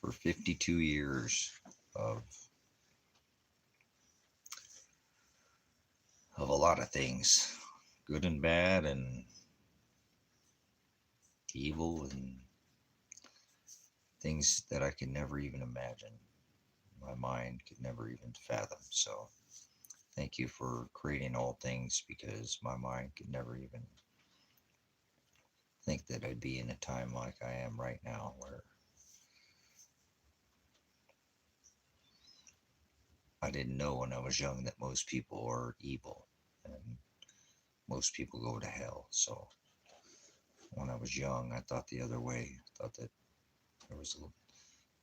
for 52 years of a lot of things, good and bad and evil and things that I could never even imagine. My mind could never even fathom. So thank you for creating all things, because my mind could never even think that I'd be in a time like I am right now, where I didn't know when I was young that most people are evil and most people go to hell. So when I was young, I thought the other way. I thought that there was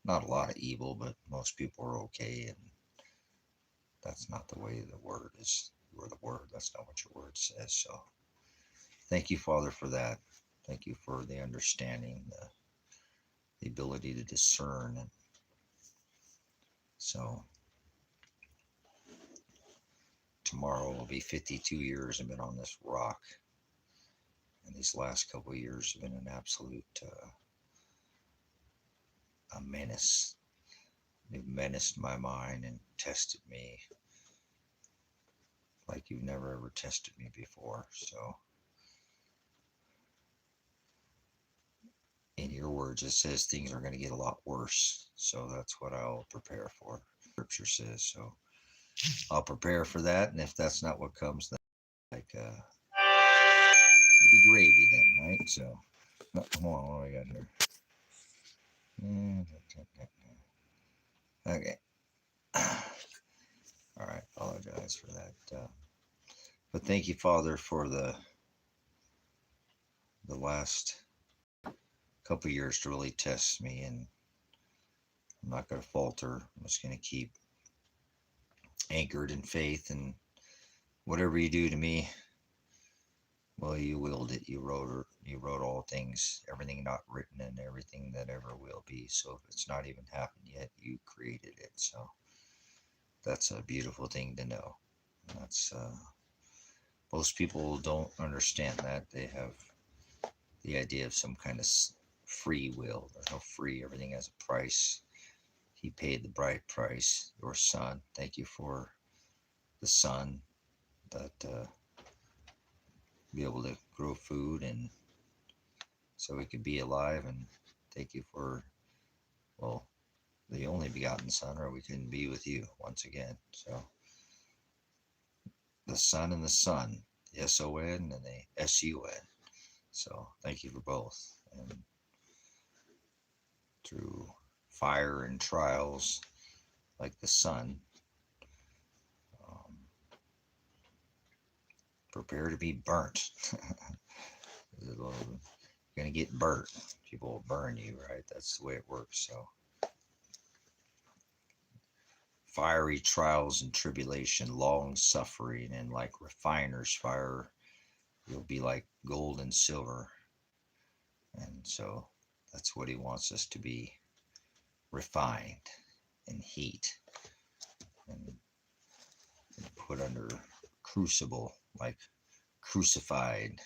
not a lot of evil, but most people are okay, and that's not the way the word is. You're the word. That's not what your word says. So thank you, Father, for that. Thank you for the understanding, the ability to discern. And so tomorrow will be 52 years I've been on this rock. And these last couple of years have been an absolute a menace. They've menaced my mind and tested me like you've never ever tested me before. So in your words, it says things are going to get a lot worse. So that's what I'll prepare for. Scripture says so. I'll prepare for that, and if that's not what comes, then like it'll be gravy then, right? So, hold on, what do I got here? Okay. All right, apologize for that. But thank you, Father, for the last couple of years to really test me, and I'm not going to falter. I'm just going to keep anchored in faith, and whatever you do to me, well, you willed it. You wrote all things, everything not written, and everything that ever will be. So if it's not even happened yet, you created it. So that's a beautiful thing to know. That's most people don't understand that. They have the idea of some kind of free will. There's no free. Everything has a price. He paid the bright price. Your son. Thank you for the sun that be able to grow food, and so we could be alive. And thank you for, well, the only begotten Son, or we couldn't be with you once again. So the Son and the Son, the S-O-N and the S-U-N. So thank you for both. And through fire and trials like the sun, prepare to be burnt. You're going to get burnt. People will burn you, right? That's the way it works. So fiery trials and tribulation, long suffering, and like refiner's fire, you'll be like gold and silver. And so that's what he wants us to be, refined in heat and put under crucible, like crucified.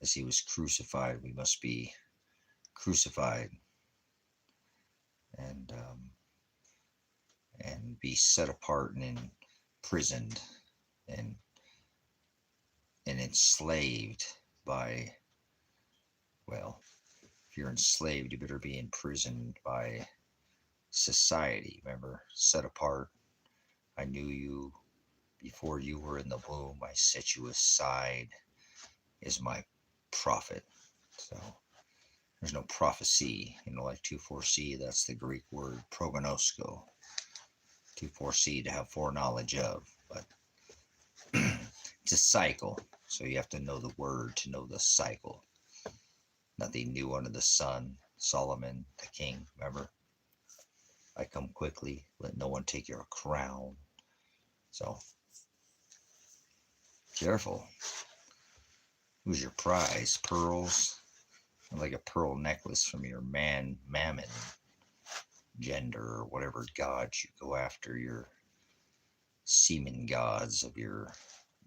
As he was crucified, we must be crucified, and be set apart and imprisoned and enslaved by, well, if you're enslaved, you better be imprisoned by society. Remember, set apart. I knew you before you were in the womb. I set you aside as my prophet. So there's no prophecy, like 2,4-C. That's the Greek word prognosko. 2,4-C, to have foreknowledge of. But it's a cycle. So you have to know the word to know the cycle. Nothing new under the sun. Solomon, the king, remember? I come quickly. Let no one take your crown. So careful. Who's your prize? Pearls? Like a pearl necklace from your mammon gender, or whatever gods you go after, your semen gods of your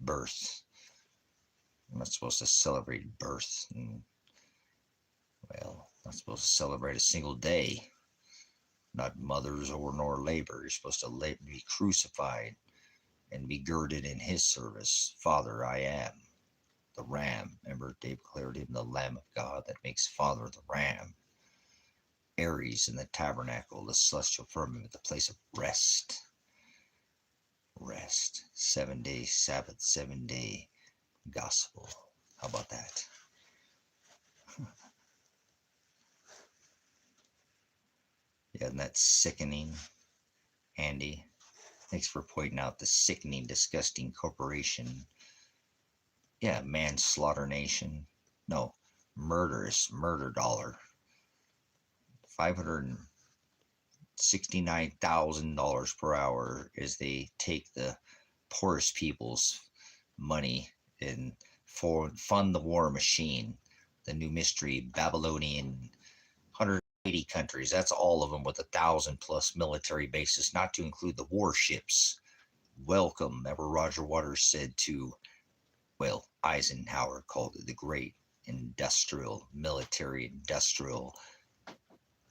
birth. I'm not supposed to celebrate birth, and, well, not supposed to celebrate a single day. not mothers or nor labor. You're supposed to be crucified and be girded in his service. Father, I am the Ram. Remember, David declared him the Lamb of God that makes Father the Ram. Aries in the tabernacle, the celestial firmament, the place of rest. Rest. 7-day Sabbath, 7-day gospel. How about that? Yeah, and that's sickening, Andy. Thanks for pointing out the sickening, disgusting corporation. Yeah, manslaughter nation. No, murderous, murder dollar. $569,000 per hour as they take the poorest people's money and fund the war machine, the new mystery Babylonian 180 countries. That's all of them with 1,000+ military bases, not to include the warships. Welcome, ever Roger Waters said to, well, Eisenhower called it the great industrial, military industrial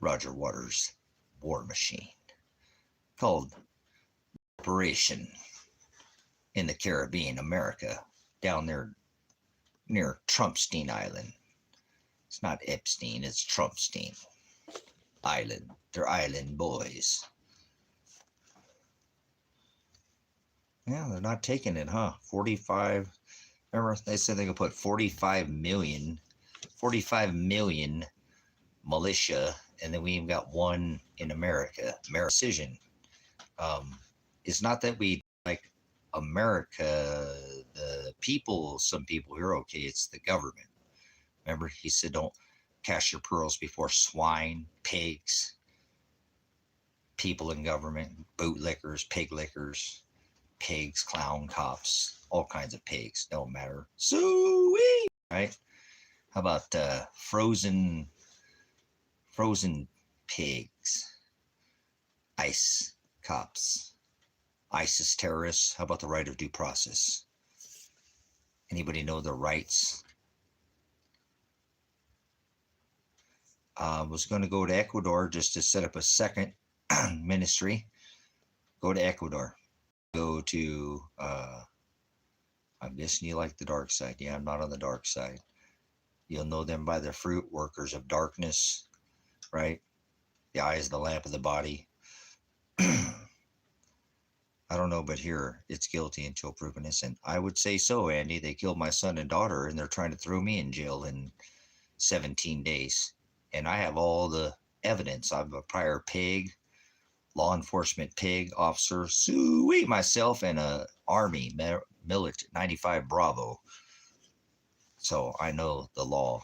Roger Waters war machine, called Operation in the Caribbean, America, down there near Trumpstein Island. It's not Epstein, it's Trumpstein Island. They're island boys. Yeah, they're not taking it, huh? 45. Remember, they said they could put 45 million militia, and then we even got one in America. Decision. It's not that we like America, the people, some people here, okay, it's the government. Remember, he said, don't cast your pearls before swine, pigs, people in government, bootlickers, pig lickers, pigs, clown cops, all kinds of pigs, don't matter. Sweet, right? How about frozen pigs, ICE cops, ISIS terrorists? How about the right of due process? Anybody know their rights? Was going to go to Ecuador just to set up a second ministry. Go to Ecuador. Go to, I'm guessing you like the dark side. Yeah, I'm not on the dark side. You'll know them by their fruit, workers of darkness, right? The eye is the lamp of the body. I don't know, but here it's guilty until proven innocent. I would say so, Andy. They killed my son and daughter, and they're trying to throw me in jail in 17 days. And I have all the evidence. I'm a prior pig, law enforcement pig officer, sweet myself, and a army military 95 Bravo. So I know the law,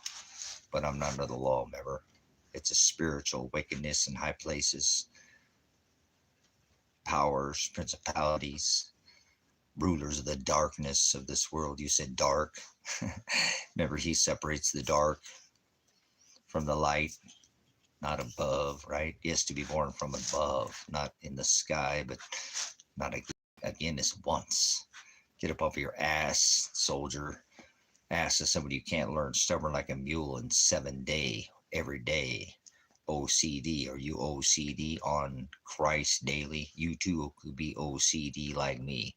but I'm not under the law, remember? It's a spiritual wickedness in high places, powers, principalities, rulers of the darkness of this world. You said dark. Remember, he separates the dark from the light, not above, right? Yes, to be born from above, not in the sky, but not again this once. Get up off your ass, soldier. Ass is somebody you can't learn, stubborn like a mule in 7-day, every day. OCD. Are you OCD on Christ daily? You too could be OCD like me.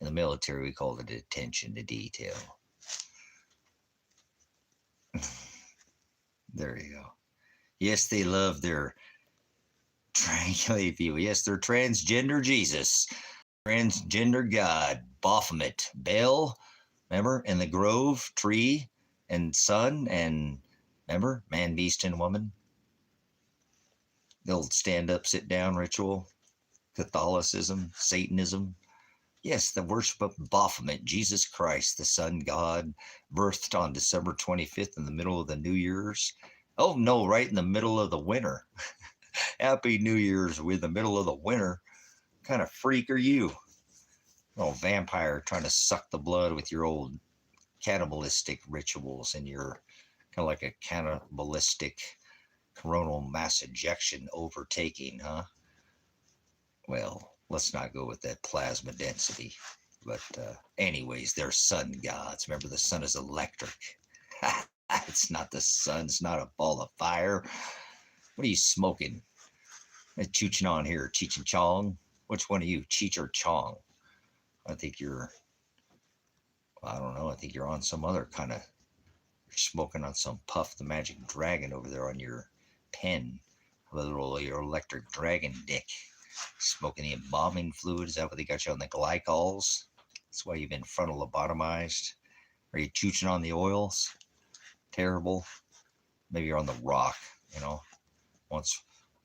In the military, we call it attention to detail. There you go. Yes, they love their triangulate people. Yes, they're transgender Jesus, transgender God, Baphomet, Baal, remember, and the grove, tree, and sun, and remember, man, beast, and woman. The old stand up, sit down ritual, Catholicism, Satanism. Yes, the worship of Baphomet, Jesus Christ, the Son God, birthed on December 25th in the middle of the New Year's. Oh, no, right in the middle of the winter. Happy New Year's. We're in the middle of the winter. What kind of freak are you? Oh, vampire trying to suck the blood with your old cannibalistic rituals and your kind of like a cannibalistic coronal mass ejection overtaking, huh? Well, let's not go with that plasma density. But anyways, they're sun gods. Remember, the sun is electric. It's not the sun. It's not a ball of fire. What are you smoking? Chooching on here, Cheech and Chong. Which one of you, Cheech or Chong? I think you're, I don't know, I think you're on some other kind of, you're smoking on some Puff the Magic Dragon over there on your pen. A little your electric dragon dick. Smoking the embalming fluid. Is that what they got you on the glycols? That's why you've been frontal lobotomized. Are you chooching on the oils? Terrible. Maybe you're on the rock, you know, once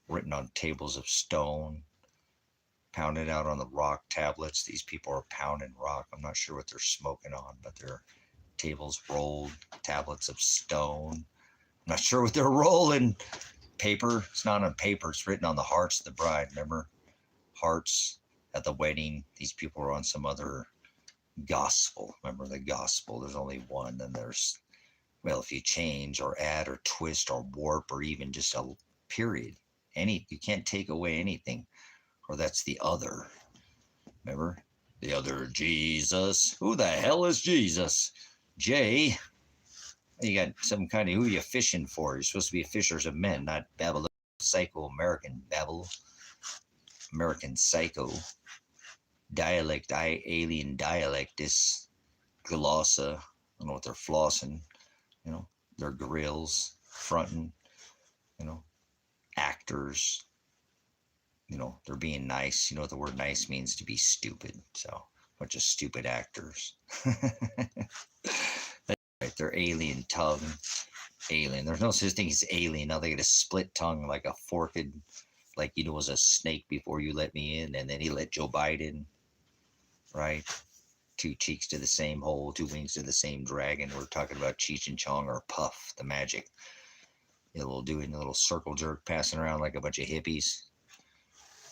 written on tables of stone, pounded out on the rock tablets. These people are pounding rock. I'm not sure what they're smoking on, but they're tables rolled, tablets of stone. I'm not sure what they're rolling. Paper. It's not on paper. It's written on the hearts of the bride. Remember? Hearts at the wedding. These people are on some other gospel. Remember the gospel? There's only one. Then there's, well, if you change or add or twist or warp or even just a period, you can't take away anything. Or that's the other. Remember? The other Jesus. Who the hell is Jesus? Jay. You got some kind of, who are you fishing for? You're supposed to be fishers of men, not Babylon, psycho American Babel. American psycho. Dialect, alien dialect, this glossa. I don't know what they're flossing. You know, their grills, fronting, you know, actors. You know, they're being nice. You know what the word nice means? To be stupid. So, a bunch of stupid actors. Right, they're alien tongue. Alien. There's no such thing as alien. Now they get a split tongue like a forked, like you know, was a snake before you let me in, and then he let Joe Biden. Right? Two cheeks to the same hole, two wings to the same dragon. We're talking about Cheech and Chong or Puff the Magic. A little doing a little circle jerk, passing around like a bunch of hippies.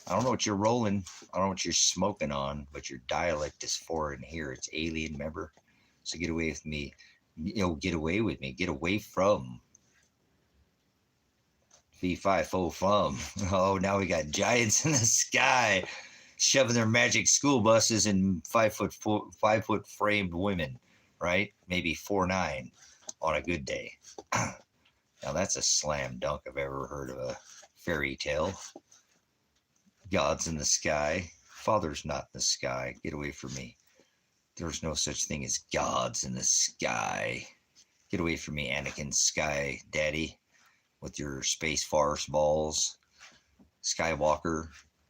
I don't know what you're rolling. I don't know what you're smoking on, but your dialect is foreign here. It's alien, remember? So get away with me. You know, get away with me. Get away from. V5 fum. Oh, now we got giants in the sky shoving their magic school buses and 5 foot framed women, right? Maybe 4'9" on a good day. Now that's a slam dunk I've ever heard of a fairy tale. God's in the sky. Father's not in the sky. Get away from me. There's no such thing as gods in the sky. Get away from me, Anakin Sky Daddy, with your space farce balls. Skywalker,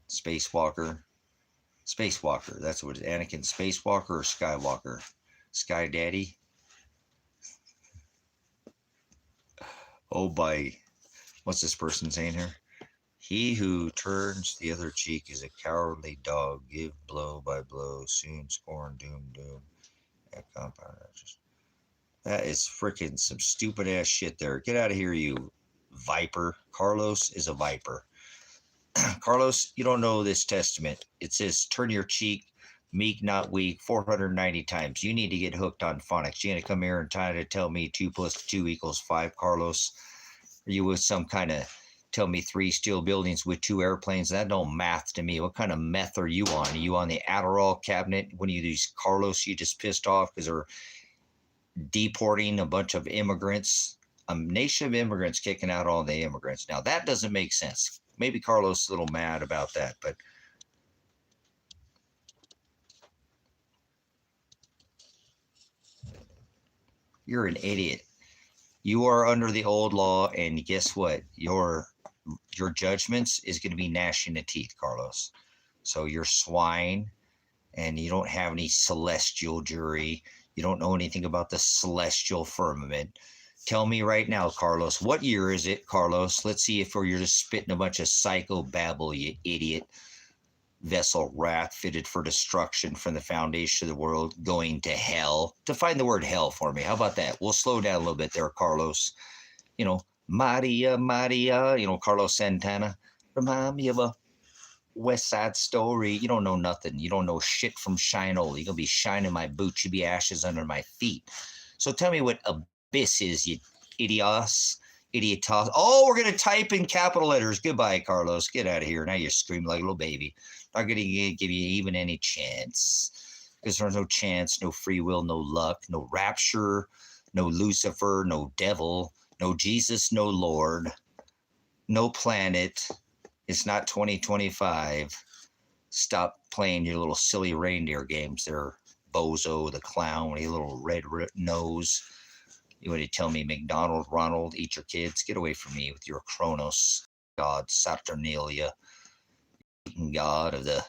Spacewalker. Spacewalker, that's what it is. Anakin Spacewalker or Skywalker? Sky Daddy? Oh, by, what's this person saying here? He who turns the other cheek is a cowardly dog. Give blow by blow, soon scorn, doom, doom. That is freaking some stupid ass shit there. Get out of here, you viper. Carlos is a viper. Carlos, you don't know this testament. It says, turn your cheek, meek, not weak, 490 times. You need to get hooked on phonics. You're going to come here and try to tell me 2 + 2 = 5, Carlos? Are you with some kind of, tell me 3 steel buildings with 2 airplanes? That don't math to me. What kind of meth are you on? Are you on the Adderall cabinet? One of these Carlos you just pissed off because they're deporting a bunch of immigrants? A nation of immigrants kicking out all the immigrants. Now, that doesn't make sense. Maybe Carlos is a little mad about that, but you're an idiot. You are under the old law, and guess what? Your judgments is going to be gnashing the teeth, Carlos. So you're swine, and you don't have any celestial jury. You don't know anything about the celestial firmament. Tell me right now, Carlos, what year is it, Carlos? Let's see if you're just spitting a bunch of psycho babble, you idiot. Vessel wrath fitted for destruction from the foundation of the world, going to hell. Define the word hell for me. How about that? We'll slow down a little bit there, Carlos. You know, Maria, Maria, you know, Carlos Santana. Remind me of a West Side Story. You don't know nothing. You don't know shit from Shinola. You're going to be shining my boots. You'll be ashes under my feet. So tell me what abyss is, you idiots. Idiotos. Oh, we're going to type in capital letters. Goodbye, Carlos. Get out of here. Now you're screaming like a little baby. Not going to give you even any chance. Because there's no chance, no free will, no luck, no rapture, no Lucifer, no devil, no Jesus, no Lord, no planet, It's not 2025. Stop playing your little silly reindeer games there, Bozo the clown with your little red nose. You want to tell me McDonald, Ronald, eat your kids? Get away from me with your Kronos god, Saturnalia, god of the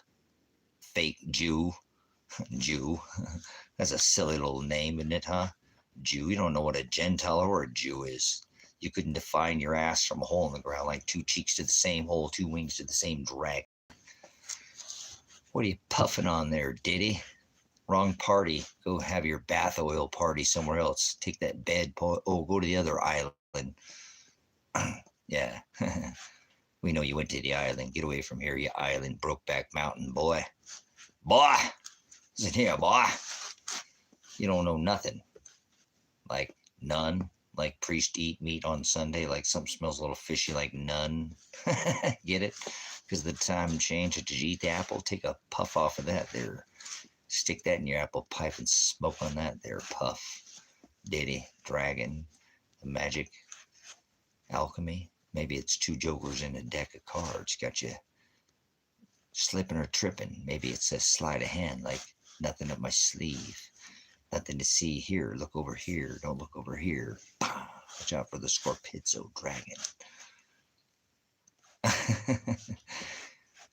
fake Jew. Jew. That's a silly little name, isn't it, huh? Jew. You don't know what a Gentile or a Jew is. You couldn't define your ass from a hole in the ground like two cheeks to the same hole, two wings to the same drag. What are you puffing on there, Diddy? Wrong party. Go have your bath oil party somewhere else. Take that bed. Go to the other island. Yeah. We know you went to the island. Get away from here, you island Brokeback Mountain boy. Boy! Listen here, boy. You don't know nothing. Like none. Like priest eat meat on Sunday. Like something smells a little fishy like none. Get it? Because the time change. Did you eat the apple? Take a puff off of that there. Stick that in your apple pipe and smoke on that there, puff. Diddy, dragon, the magic, alchemy. Maybe it's two jokers in a deck of cards. Got you slipping or tripping. Maybe it's a sleight of hand, like nothing up my sleeve. Nothing to see here. Look over here. Don't look over here. Watch out for the Scorpizzo dragon.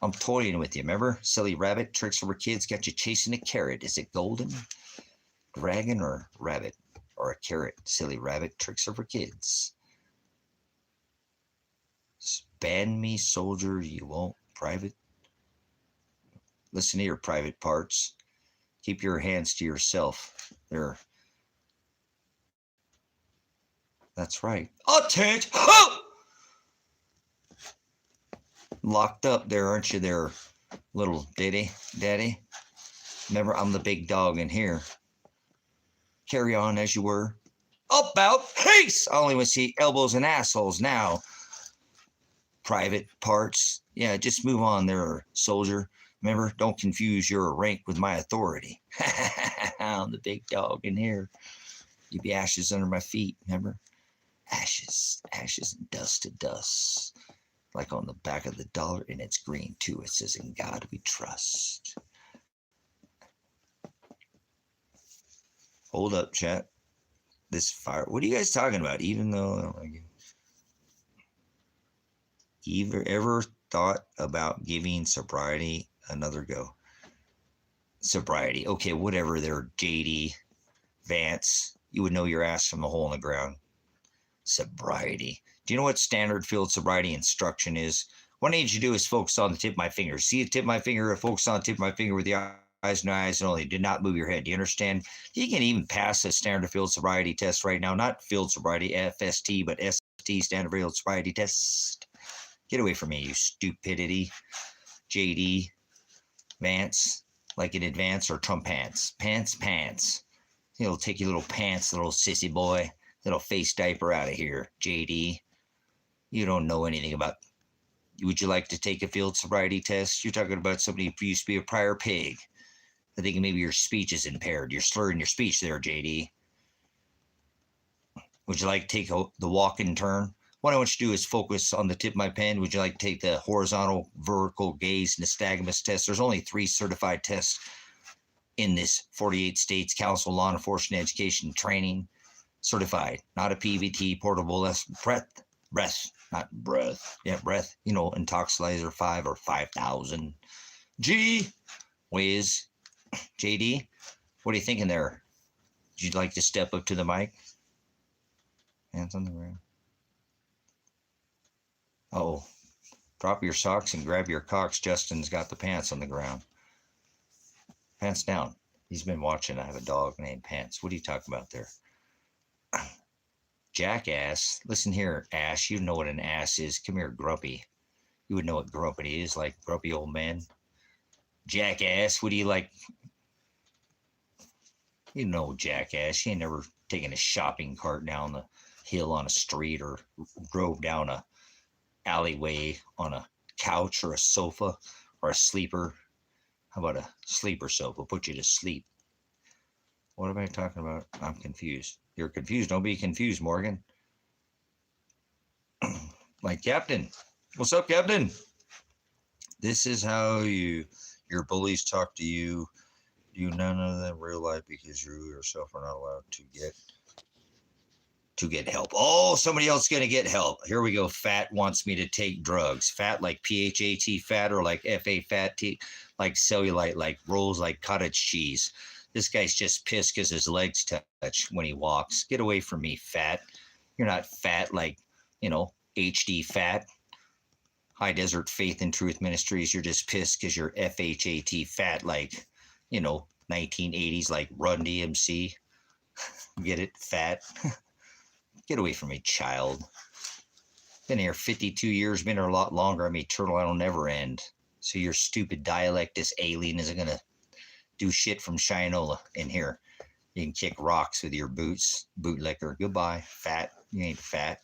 I'm toying with you, remember? Silly rabbit, tricks for kids, got you chasing a carrot. Is it golden? Dragon or rabbit? Or a carrot? Silly rabbit, tricks for kids. Span me, soldier, you won't. Private? Listen to your private parts. Keep your hands to yourself. There. That's right. Attention! Oh! Locked up there, aren't you there, little daddy? Remember, I'm the big dog in here. Carry on as you were. About face! I only want to see elbows and assholes now. Private parts. Yeah, just move on there, soldier. Remember, don't confuse your rank with my authority. I'm the big dog in here. You'd be ashes under my feet, remember? Ashes and dust to dust. Like on the back of the dollar, and it's green too. It says, "In God we trust." Hold up, chat. This fire. What are you guys talking about? Even though, ever thought about giving sobriety another go? Sobriety. Okay, whatever. There, JD, Vance. You would know your ass from the hole in the ground. Sobriety. Do you know what standard field sobriety instruction is? What I need you to do is focus on the tip of my finger. See the tip of my finger, focus on the tip of my finger with the eyes and eyes only. Do not move your head. Do you understand? You can even pass a standard field sobriety test right now. Not field sobriety, FST, but ST, standard field sobriety test. Get away from me, you stupidity. JD, Vance, like in advance or Trump pants. Pants. It'll take your little pants, little sissy boy. Little face diaper out of here, JD. You don't know anything about. Would you like to take a field sobriety test? You're talking about somebody who used to be a prior pig. I think maybe your speech is impaired. You're slurring your speech there, JD. Would you like to take the walk and turn? What I want you to do is focus on the tip of my pen. Would you like to take the horizontal, vertical gaze nystagmus test? There's only 3 certified tests in this 48 states Council Law Enforcement Education Training. Certified, not a PVT, portable breath, not breath. Yeah, breath, Intoxilizer 5 or 5,000. G, Wiz, JD, what are you thinking there? Would you like to step up to the mic? Hands on the ground. Oh, drop your socks and grab your cocks. Justin's got the pants on the ground. Pants down. He's been watching. I have a dog named Pants. What are you talking about there? Jackass. Listen here, ass. You know what an ass is. Come here, grumpy. You would know what grumpy is, like grumpy old man. Jackass. What do you like? You know, jackass. You ain't never taken a shopping cart down the hill on a street or drove down a alleyway on a couch or a sofa or a sleeper. How about a sleeper sofa? Put you to sleep. What am I talking about? I'm confused. You're confused. Don't be confused, Morgan. Like, Captain. What's up, Captain? This is how your bullies talk to you. You none of them real life because you yourself are not allowed to get help. Oh, somebody else gonna get help. Here we go. Fat wants me to take drugs. Fat like PHAT fat or like FA fat T, like cellulite, like rolls like cottage cheese. This guy's just pissed because his legs touch when he walks. Get away from me, fat. You're not fat like, HD fat. High Desert Faith and Truth Ministries. You're just pissed because you're FHAT fat like, 1980s like Run DMC. Get it? Fat. Get away from me, child. Been here 52 years, been here a lot longer. I'm eternal. I don't never end. So your stupid dialect, this alien, isn't going to do shit from Shinola in here. You can kick rocks with your boots, bootlicker. Goodbye, fat. You ain't fat.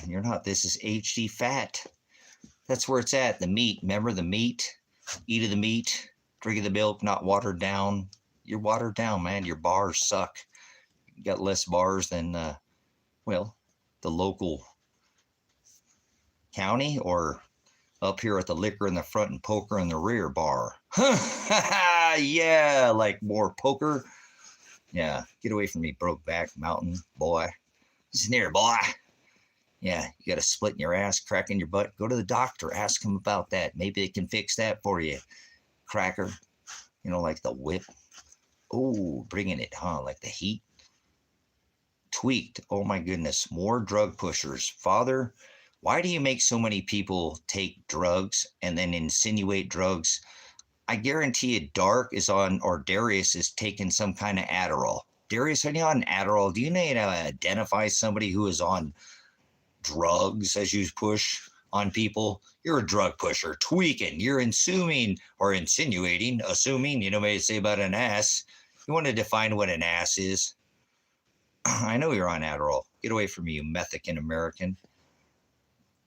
You're not. This is HD fat. That's where it's at. The meat. Remember the meat? Eat of the meat. Drink of the milk, not watered down. You're watered down, man. Your bars suck. You got less bars than, the local county or up here at the liquor in the front and poker in the rear bar. Yeah, like more poker. Yeah, get away from me, Brokeback Mountain boy. Listen here, boy. Yeah, you got a split in your ass, crack in your butt. Go to the doctor. Ask him about that. Maybe they can fix that for you. Cracker. Like the whip. Oh, bringing it, huh? Like the heat. Tweaked. Oh, my goodness. More drug pushers. Father, why do you make so many people take drugs and then insinuate drugs? I guarantee you Dark is on, or Darius is taking some kind of Adderall. Darius, are you on Adderall? Do you know how to identify somebody who is on drugs as you push on people? You're a drug pusher, tweaking. You're assuming, you know what I say about an ass. You want to define what an ass is? I know you're on Adderall. Get away from me, you Mexican American.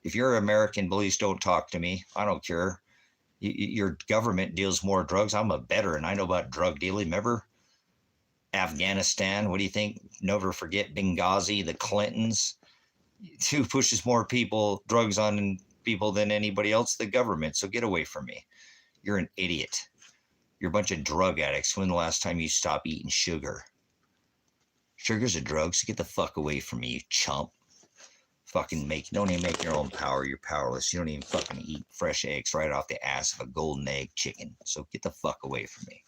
If you're American, please don't talk to me. I don't care. Your government deals more drugs. I'm a veteran. I know about drug dealing. Remember Afghanistan? What do you think? Never forget Benghazi, the Clintons. Who pushes more drugs on people than anybody else? The government. So get away from me. You're an idiot. You're a bunch of drug addicts. When the last time you stopped eating sugar? Sugar's a drug, so get the fuck away from me, you chump. Don't even make your own power. You're powerless. You don't even fucking eat fresh eggs right off the ass of a golden egg chicken. So get the fuck away from me.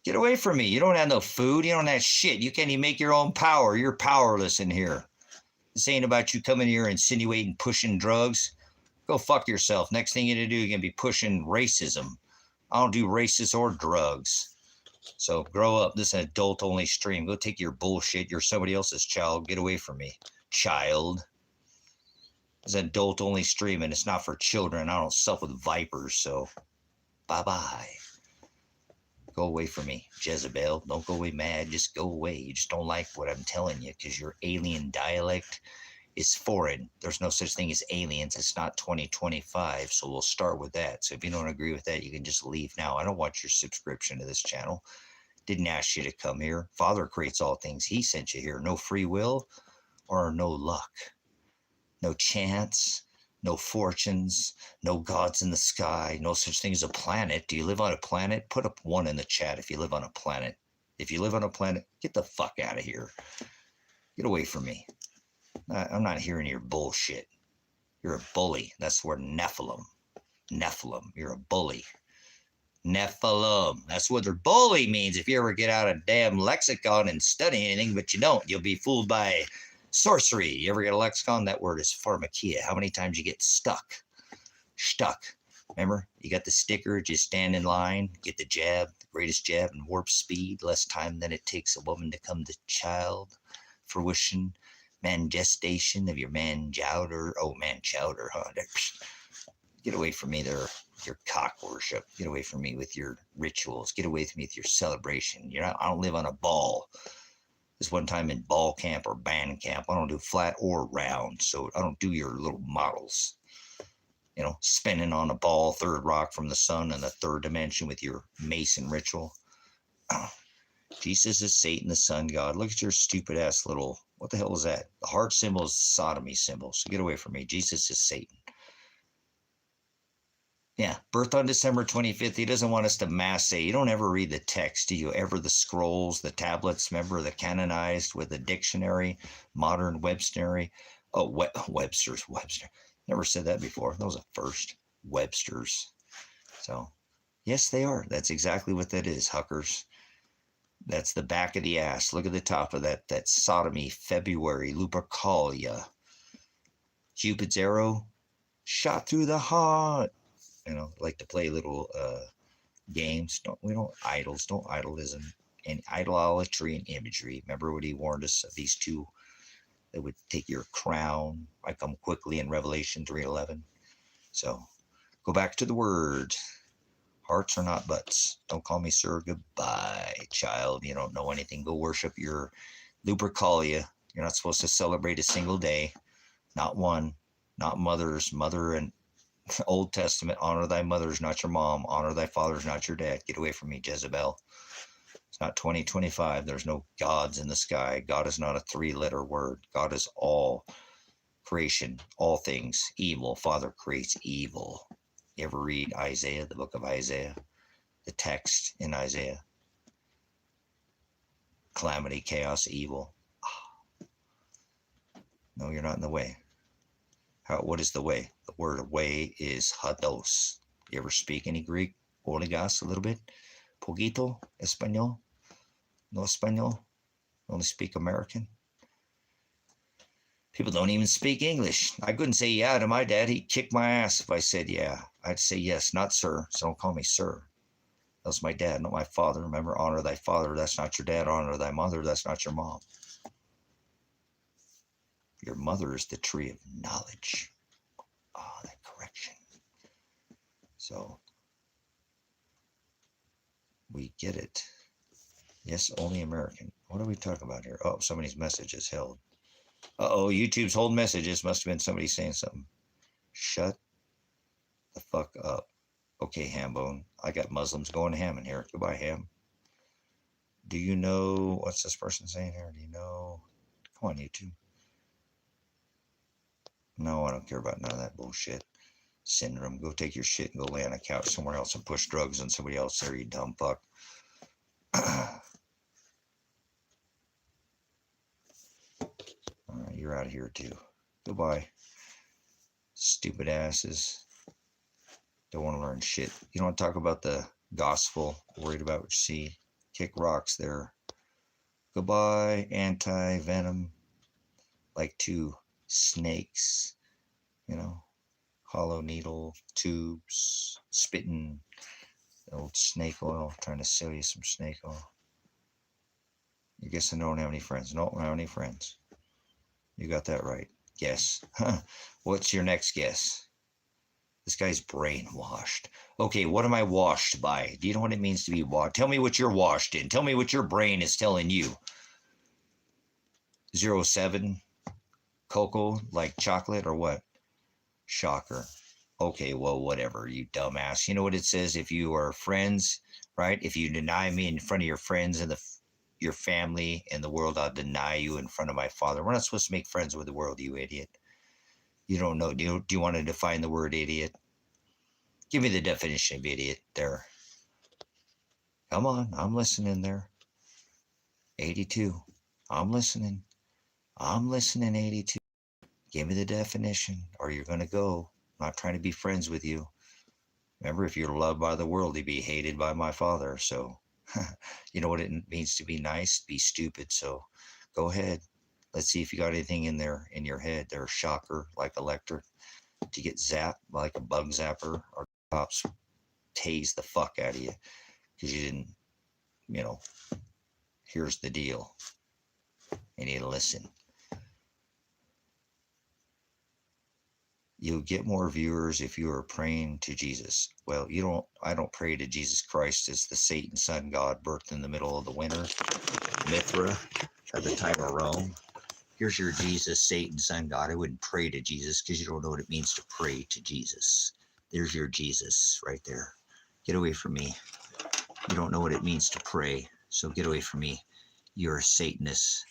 Get away from me. You don't have no food. You don't have shit. You can't even make your own power. You're powerless in here. This ain't about you coming here insinuating, pushing drugs. Go fuck yourself. Next thing you're going to do, you're going to be pushing racism. I don't do racist or drugs. So grow up. This is an adult-only stream. Go take your bullshit. You're somebody else's child. Get away from me, child. It's an adult-only stream, and it's not for children. I don't sup with vipers, so bye-bye. Go away from me, Jezebel. Don't go away mad. Just go away. You just don't like what I'm telling you because your alien dialect is foreign. There's no such thing as aliens. It's not 2025, so we'll start with that. So if you don't agree with that, you can just leave now. I don't want your subscription to this channel. Didn't ask you to come here. Father creates all things. He sent you here. No free will or no luck. No chance. No fortunes. No gods in the sky. No such thing as a planet. Do you live on a planet? Put up 1 in the chat if you live on a planet. If you live on a planet, get the fuck out of here. Get away from me. I'm not hearing your bullshit. You're a bully. That's where Nephilim. You're a bully. Nephilim. That's what their bully means. If you ever get out a damn lexicon and study anything, but you don't, you'll be fooled by sorcery. You ever get a lexicon? That word is pharmakia. How many times you get stuck? Remember, you got the sticker, just stand in line, get the jab, the greatest jab in warp speed, less time than it takes a woman to come to child fruition. Mangestation of your man-chowder. Oh, man-chowder, huh? Get away from me there, your cock worship. Get away from me with your rituals. Get away from me with your celebration. I don't live on a ball. This one time in ball camp or band camp, I don't do flat or round, so I don't do your little models. Spinning on a ball, third rock from the sun in the third dimension with your Mason ritual. Jesus is Satan, the sun god. Look at your stupid ass little, what the hell is that? The heart symbol is sodomy symbol. So get away from me. Jesus is Satan. Yeah, birth on December 25th. He doesn't want us to mass say. You don't ever read the text, do you? Ever the scrolls, the tablets, remember the canonized with the dictionary, modern Websterary. Oh, Webster. Never said that before. That was a first. Webster's. So, yes, they are. That's exactly what that is, Huckers. That's the back of the ass. Look at the top of that. That sodomy, February, Lupercalia. Cupid's arrow shot through the heart. Like to play little games. We don't idolism and idolatry and imagery. Remember what he warned us of these two that would take your crown. I come quickly in Revelation 3:11. So go back to the word. Hearts are not butts. Don't call me sir. Goodbye, child. You don't know anything. Go worship your Lupercalia. You're not supposed to celebrate a single day. Not one. Not mothers. Mother and Old Testament, honor thy mothers, not your mom. Honor thy fathers, not your dad. Get away from me, Jezebel. It's not 2025. There's no gods in the sky. God is not a three-letter word. God is all creation, all things. Evil. Father creates evil. You ever read Isaiah, the book of Isaiah? The text in Isaiah? Calamity, chaos, evil. No, you're not in the way. What is the way? The word way is hados. You ever speak any Greek? Oligas, a little bit? Poquito? Espanol? No Espanol? Only speak American? People don't even speak English. I couldn't say yeah to my dad. He'd kick my ass if I said yeah. I'd say yes, not sir. So don't call me sir. That was my dad, not my father. Remember, honor thy father. That's not your dad. Honor thy mother. That's not your mom. Your mother is the tree of knowledge. Ah, that correction. So we get it. Yes, only American. What are we talking about here? Oh, somebody's message is held. Uh-oh, YouTube's hold messages. Must have been somebody saying something. Shut the fuck up. Okay, Hambone. I got Muslims going ham in here. Goodbye, Ham. Do you know... What's this person saying here? Do you know... Come on, YouTube. No, I don't care about none of that bullshit. Syndrome. Go take your shit and go lay on a couch somewhere else and push drugs on somebody else there, you dumb fuck. Alright, you're out of here too. Goodbye. Stupid asses. Don't want to learn shit. You don't want to talk about the gospel. Worried about what you see. Kick rocks there. Goodbye, anti-venom. Like two snakes. Hollow needle tubes. Spitting old snake oil. Trying to sell you some snake oil. You guess I don't have any friends. No, I don't have any friends. You got that right. Guess. What's your next guess? This guy's brainwashed. Okay, what am I washed by? Do you know what it means to be washed? Tell me what you're washed in. Tell me what your brain is telling you. 07? Cocoa? Like chocolate or what? Shocker. Okay, well, whatever, you dumbass. You know what it says? If you are friends, right? If you deny me in front of your friends and your family and the world, I'll deny you in front of my Father. We're not supposed to make friends with the world, you idiot. You don't know. Do you want to define the word idiot? Give me the definition of idiot there. Come on, I'm listening there. 82. I'm listening. 82. Give me the definition or you're going to go. I'm not trying to be friends with you. Remember, if you're loved by the world, you'll be hated by my Father. So, you know what it means to be nice? Be stupid. So, go ahead. Let's see if you got anything in there in your head. They're a shocker, like electric. To get zapped like a bug zapper, or cops tase the fuck out of you because you didn't, here's the deal. You need to listen. You'll get more viewers if you are praying to Jesus. Well, I don't pray to Jesus Christ as the Satan son God birthed in the middle of the winter. Mithra at the time of Rome. Here's your Jesus, Satan son God. I wouldn't pray to Jesus because you don't know what it means to pray to Jesus. There's your Jesus right there. Get away from me. You don't know what it means to pray, so get away from me. You're a Satanist.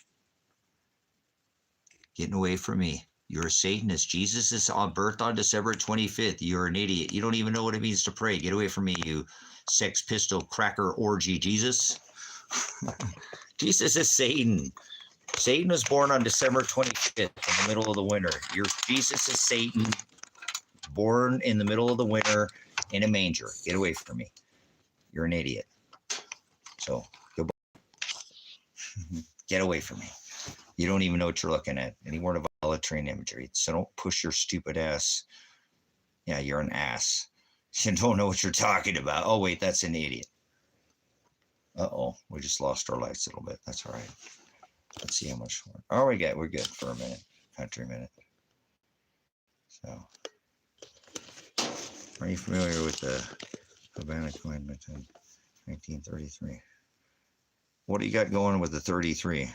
Getting away from me. You're a Satanist. Jesus is on birth on December 25th. You're an idiot. You don't even know what it means to pray. Get away from me, you sex pistol cracker orgy Jesus. Jesus is Satan. Satan was born on December 25th in the middle of the winter. Jesus is Satan, born in the middle of the winter in a manger. Get away from me. You're an idiot. So, goodbye. Get away from me. You don't even know what you're looking at. Any more idolatry imagery. So don't push your stupid ass. Yeah, you're an ass. You don't know what you're talking about. Oh, wait, that's an idiot. Uh-oh, we just lost our lights a little bit. That's all right. Let's see how much more. Oh, we're good for a minute. Country minute. So, are you familiar with the Havana coin between 1933? What do you got going with the 33?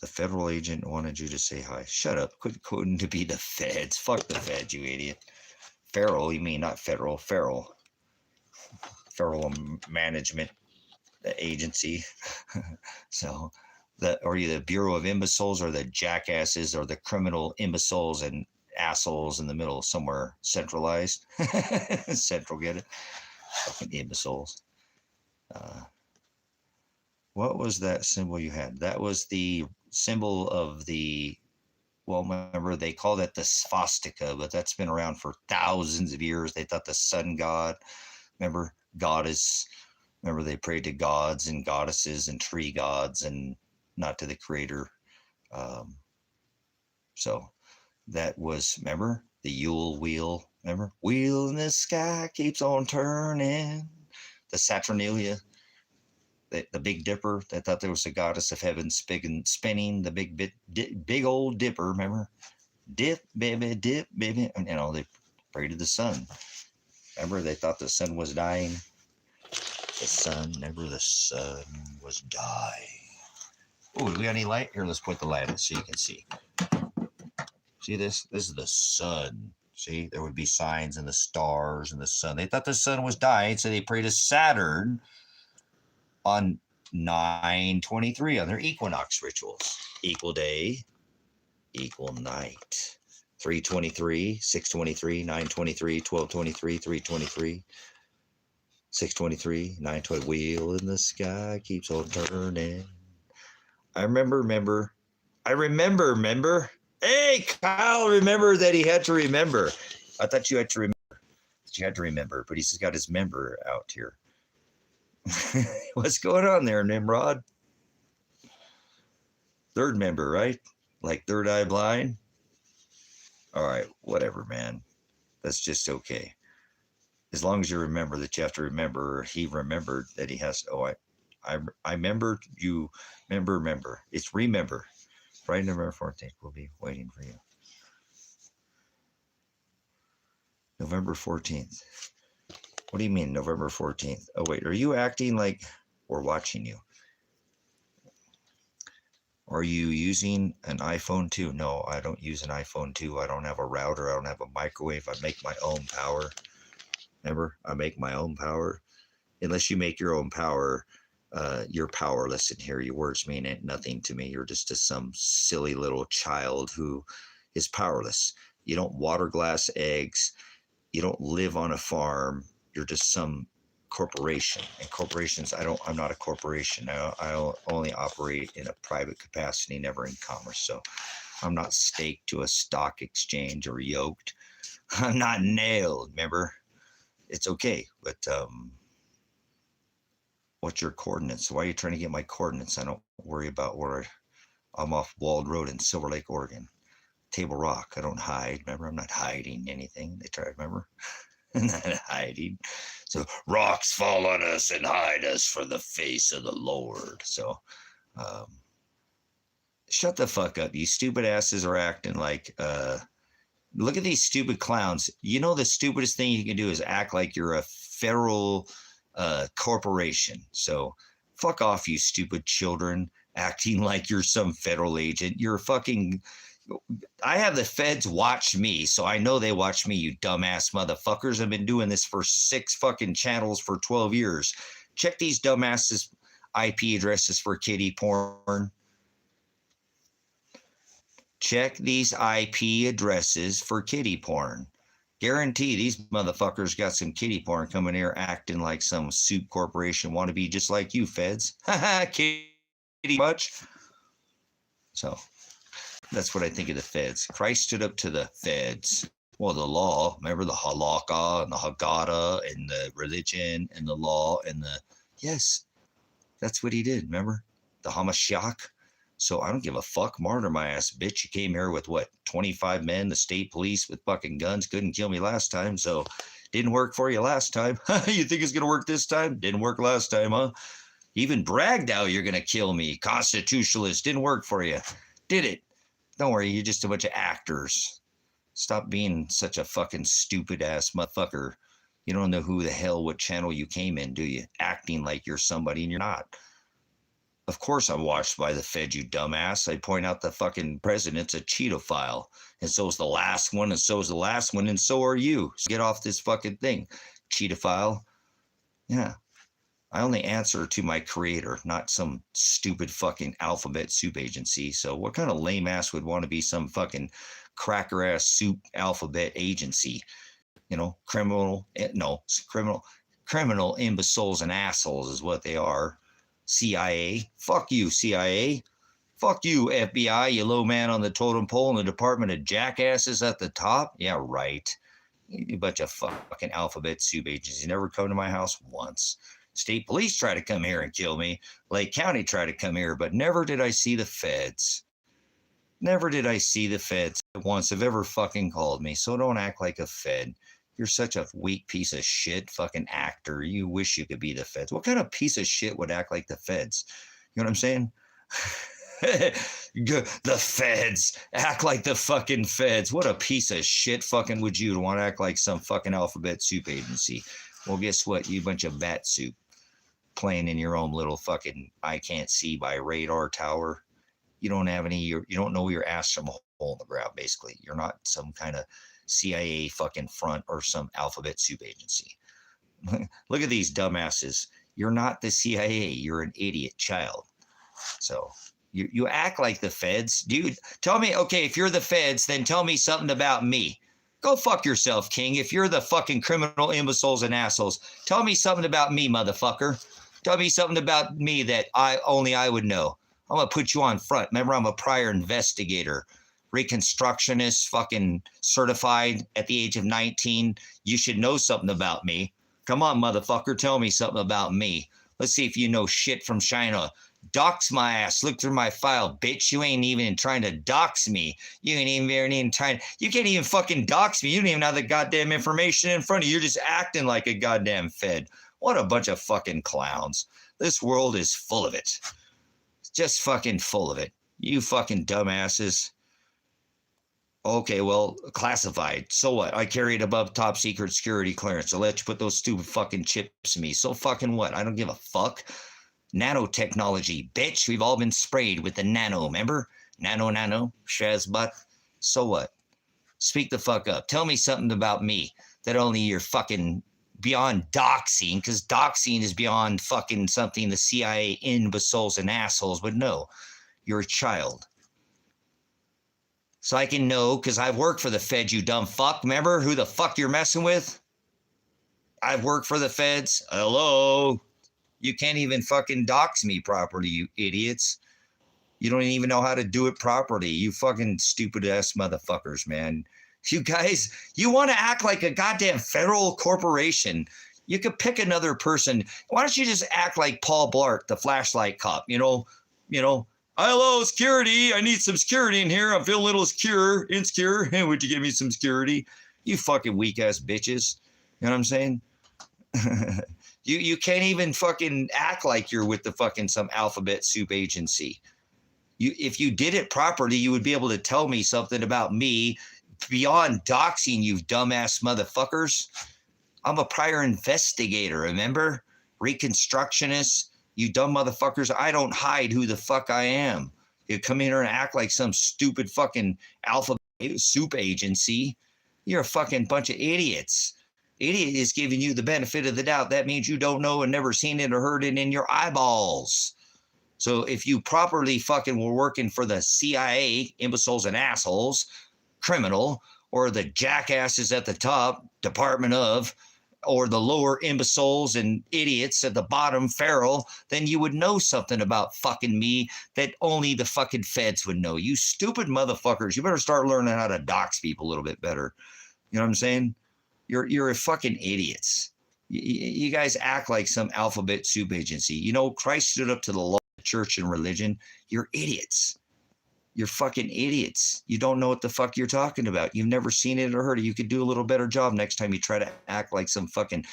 The federal agent wanted you to say hi. Shut up. Couldn't it be the feds? Fuck the feds, you idiot. Feral, you mean not federal. Feral Management Agency. So, are you the Bureau of Imbeciles or the jackasses or the criminal imbeciles and assholes in the middle somewhere centralized? Central, get it? Fucking imbeciles. What was that symbol you had? That was the symbol of the, well, remember, they called it the swastika, but that's been around for thousands of years. They thought the sun god, remember, goddess, remember they prayed to gods and goddesses and tree gods and not to the creator. So that was, remember, the Yule wheel, remember? Wheel in the sky keeps on turning. The Saturnalia, the Big Dipper, they thought there was a goddess of heaven spinning the big old dipper, remember? Dip, baby, and they prayed to the sun. Remember, they thought the sun was dying. The sun was dying. Oh, do we got any light? Here, let's put the light in so you can see. See this? This is the sun. See, there would be signs and the stars and the sun. They thought the sun was dying, so they prayed to Saturn on 9/23 on their equinox rituals. Equal day, equal night. 3/23, 6/23, 9/23, 12/23, 3/23, 6/23, 9/20. Wheel in the sky keeps on turning. I remember. Hey, Kyle, remember that he had to remember. I thought you had to remember. You had to remember, but he's got his member out here. What's going on there, Nimrod? Third member, right? Like third eye blind? All right, whatever, man. That's just okay. As long as you remember that you have to remember, he remembered that he has. Oh, I remember you. Remember. It's remember. Friday, November 14th. We'll be waiting for you. November 14th. What do you mean, November 14th? Oh, wait. Are you acting like we're watching you? Are you using an iPhone 2? No, I don't use an iPhone 2. I don't have a router. I don't have a microwave. I make my own power. Remember, I make my own power. Unless you make your own power, you're powerless in here. Your words mean nothing to me. You're just some silly little child who is powerless. You don't water glass eggs. You don't live on a farm. You're just some corporation. And corporations, I'm not a corporation. I only operate in a private capacity, never in commerce. So I'm not staked to a stock exchange or yoked. I'm not nailed, remember? It's okay, but what's your coordinates? Why are you trying to get my coordinates? I don't worry about where I'm off Walled Road in Silver Lake, Oregon. Table Rock. I don't hide. Remember, I'm not hiding anything. They try to remember. I'm not hiding. So rocks fall on us and hide us from the face of the Lord. So shut the fuck up. You stupid asses are acting like look at these stupid clowns. You know the stupidest thing you can do is act like you're a federal corporation. So fuck off, you stupid children, acting like you're some federal agent. You're fucking... I have the feds watch me, so I know they watch me, you dumbass motherfuckers. I've been doing this for 6 fucking channels for 12 years. Check these dumbasses' IP addresses for kiddie porn. check these IP addresses for kitty porn. Guarantee these motherfuckers got some kitty porn coming here acting like some soup corporation wannabe just like you, feds. Haha, kitty much. So that's what I think of the feds. Christ stood up to the feds. Well, the law, remember the halakha and the haggadah and the religion and the law and the, yes, that's what he did, remember? The Hamashiach. So I don't give a fuck. Martyr my ass, bitch. You came here with what, 25 men, the state police with fucking guns. Couldn't kill me last time, so didn't work for you last time. You think it's going to work this time? Didn't work last time, huh? Even bragged out you're going to kill me. Constitutionalist. Didn't work for you. Did it. Don't worry, you're just a bunch of actors. Stop being such a fucking stupid ass motherfucker. You don't know who the hell, what channel you came in, do you? Acting like you're somebody and you're not. Of course I'm watched by the Fed, you dumbass. I point out the fucking president's a cheetophile. And so is the last one, and so is the last one, and so are you. So get off this fucking thing, cheetophile. Yeah. I only answer to my creator, not some stupid fucking alphabet soup agency. So what kind of lame ass would want to be some fucking cracker ass soup alphabet agency? You know, criminal imbeciles and assholes is what they are. CIA. Fuck you, CIA. Fuck you, FBI, you low man on the totem pole in the Department of Jackasses at the top. Yeah, right. You bunch of fucking alphabet soup agencies. You never come to my house once. State police try to come here and kill me. Lake County try to come here, but never did I see the feds. Never did I see the feds once have ever fucking called me. So don't act like a fed. You're such a weak piece of shit fucking actor. You wish you could be the feds. What kind of piece of shit would act like the feds? You know what I'm saying? The feds. Act like the fucking feds. What a piece of shit fucking would you want to act like some fucking alphabet soup agency? Well, guess what? You bunch of bat soup playing in your own little fucking I can't see by radar tower. You don't have any, you don't know your ass from a hole in the ground, basically. You're not some kind of CIA fucking front or some alphabet soup agency. Look at these dumbasses. You're not the CIA. You're an idiot child. So you act like the feds. Dude, tell me, okay, if you're the feds, then tell me something about me. Go fuck yourself, King. If you're the fucking criminal imbeciles and assholes, tell me something about me, motherfucker. Tell me something about me that only I would know. I'm going to put you on front. Remember, I'm a prior investigator, reconstructionist, fucking certified at the age of 19. You should know something about me. Come on, motherfucker. Tell me something about me. Let's see if you know shit from China. Dox my ass. Look through my file, bitch. You ain't even trying to dox me. You ain't even trying. You can't even fucking dox me. You don't even have the goddamn information in front of you. You're just acting like a goddamn fed. What a bunch of fucking clowns. This world is full of it. It's just fucking full of it. You fucking dumbasses. Okay, well, classified. So what? I carry it above top secret security clearance. I'll let you put those stupid fucking chips in me. So fucking what? I don't give a fuck. Nanotechnology, bitch. We've all been sprayed with the nano, remember? Nano, Shazbutt. So what? Speak the fuck up. Tell me something about me that only you're fucking beyond doxing, because doxing is beyond fucking something the CIA imbeciles and assholes would know. You're a child. So I can know, because I've worked for the feds, you dumb fuck. Remember who the fuck you're messing with? I've worked for the feds. Hello? You can't even fucking dox me properly, you idiots. You don't even know how to do it properly. You fucking stupid ass motherfuckers, man. You guys, you want to act like a goddamn federal corporation. You could pick another person. Why don't you just act like Paul Blart, the flashlight cop? You know, hello, security. I need some security in here. I'm feeling a little insecure. Hey, would you give me some security? You fucking weak ass bitches. You know what I'm saying? You can't even fucking act like you're with the fucking some alphabet soup agency. If you did it properly, you would be able to tell me something about me beyond doxing, you dumbass motherfuckers. I'm a prior investigator, remember? Reconstructionist, you dumb motherfuckers. I don't hide who the fuck I am. You come in here and act like some stupid fucking alphabet soup agency. You're a fucking bunch of idiots. Idiot is giving you the benefit of the doubt. That means you don't know and never seen it or heard it in your eyeballs. So if you properly fucking were working for the CIA, imbeciles and assholes, criminal, or the jackasses at the top, Department of, or the lower imbeciles and idiots at the bottom, feral, then you would know something about fucking me that only the fucking feds would know. You stupid motherfuckers. You better start learning how to dox people a little bit better. You know what I'm saying? You're a fucking idiots. You guys act like some alphabet soup agency. You know, Christ stood up to the law, church, and religion. You're idiots. You're fucking idiots. You don't know what the fuck you're talking about. You've never seen it or heard it. You could do a little better job next time you try to act like some fucking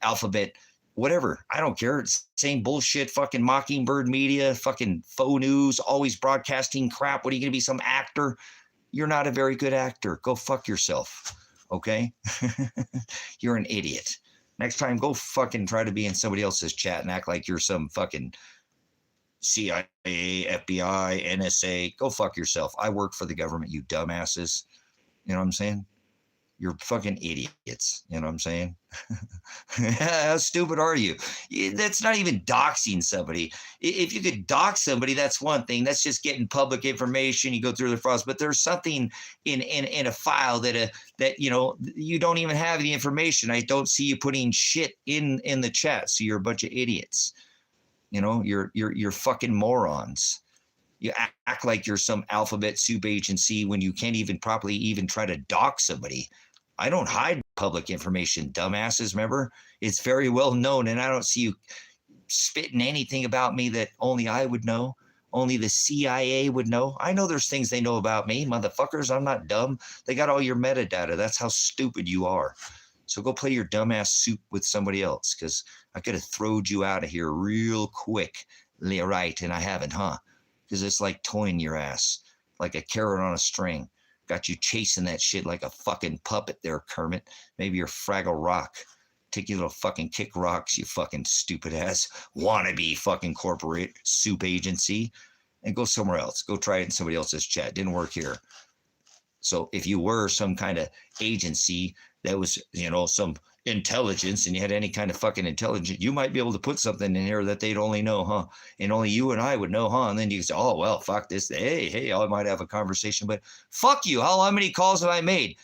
alphabet, whatever. I don't care. It's same bullshit, fucking Mockingbird media, fucking faux news, always broadcasting crap. What are you going to be, some actor? You're not a very good actor. Go fuck yourself. Okay? You're an idiot. Next time, go fucking try to be in somebody else's chat and act like you're some fucking CIA, FBI, NSA. Go fuck yourself. I work for the government, you dumbasses. You know what I'm saying? You're fucking idiots. You know what I'm saying? How stupid are you? That's not even doxing somebody. If you could dox somebody, that's one thing. That's just getting public information. You go through the files, but there's something in a file that you know you don't even have the information. I don't see you putting shit in the chat, so you're a bunch of idiots. You know, you're fucking morons. You act like you're some alphabet soup agency when you can't even properly even try to dox somebody. I don't hide public information, dumbasses, remember? It's very well known, and I don't see you spitting anything about me that only I would know, only the CIA would know. I know there's things they know about me, motherfuckers. I'm not dumb. They got all your metadata. That's how stupid you are. So go play your dumbass soup with somebody else, because I could have throwed you out of here real quick, right? And I haven't, huh? Because it's like toying your ass, like a carrot on a string. Got you chasing that shit like a fucking puppet there, Kermit. Maybe you're Fraggle Rock. Take your little fucking kick rocks, you fucking stupid ass wannabe fucking corporate soup agency, and go somewhere else. Go try it in somebody else's chat. Didn't work here. So if you were some kind of agency that was, you know, some intelligence, and you had any kind of fucking intelligence, you might be able to put something in here that they'd only know, huh? And only you and I would know, huh? And then you say, oh, well, fuck this. Hey, I might have a conversation, but fuck you. How many calls have I made?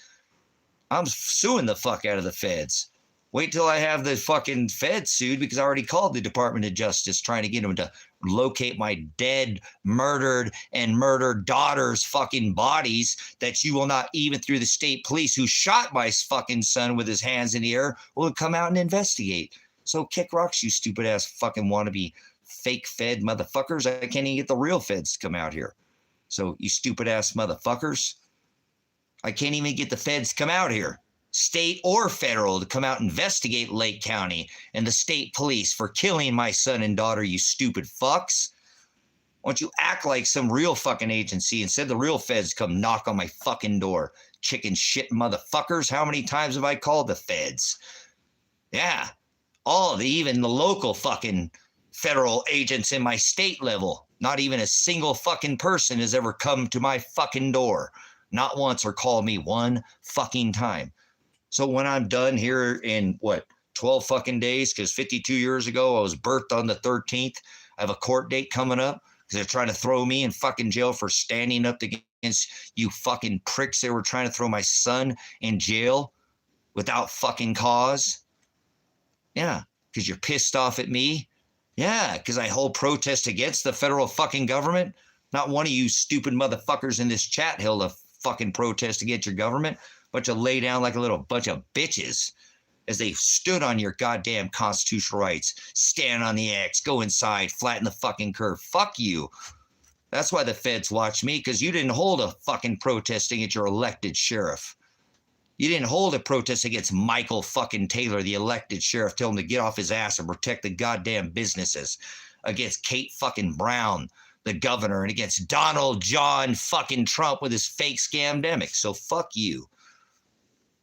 I'm suing the fuck out of the feds. Wait till I have the fucking feds sued, because I already called the Department of Justice trying to get them to locate my dead, murdered daughters' fucking bodies that you will not, even through the state police who shot my fucking son with his hands in the air, will come out and investigate. So kick rocks, you stupid ass fucking wannabe fake fed motherfuckers. I can't even get the real feds to come out here. So you stupid ass motherfuckers, I can't even get the feds to come out here, state or federal, to come out and investigate Lake County and the state police for killing my son and daughter, you stupid fucks. Why don't you act like some real fucking agency and said the real feds come knock on my fucking door? Chicken shit motherfuckers. How many times have I called the feds? Yeah, even the local fucking federal agents in my state level. Not even a single fucking person has ever come to my fucking door. Not once, or called me one fucking time. So when I'm done here in 12 fucking days, because 52 years ago I was birthed on the 13th, I have a court date coming up because they're trying to throw me in fucking jail for standing up against you fucking pricks. They were trying to throw my son in jail without fucking cause. Yeah, because you're pissed off at me. Yeah, because I hold protest against the federal fucking government. Not one of you stupid motherfuckers in this chat held a fucking protest against your government. Bunch of lay down like a little bunch of bitches as they stood on your goddamn constitutional rights. Stand on the X, go inside, flatten the fucking curve. Fuck you. That's why the feds watch me, because you didn't hold a fucking protest against your elected sheriff. You didn't hold a protest against Michael fucking Taylor, the elected sheriff. Tell him to get off his ass and protect the goddamn businesses. Against Kate fucking Brown, the governor, and against Donald John fucking Trump with his fake scamdemic. So fuck you.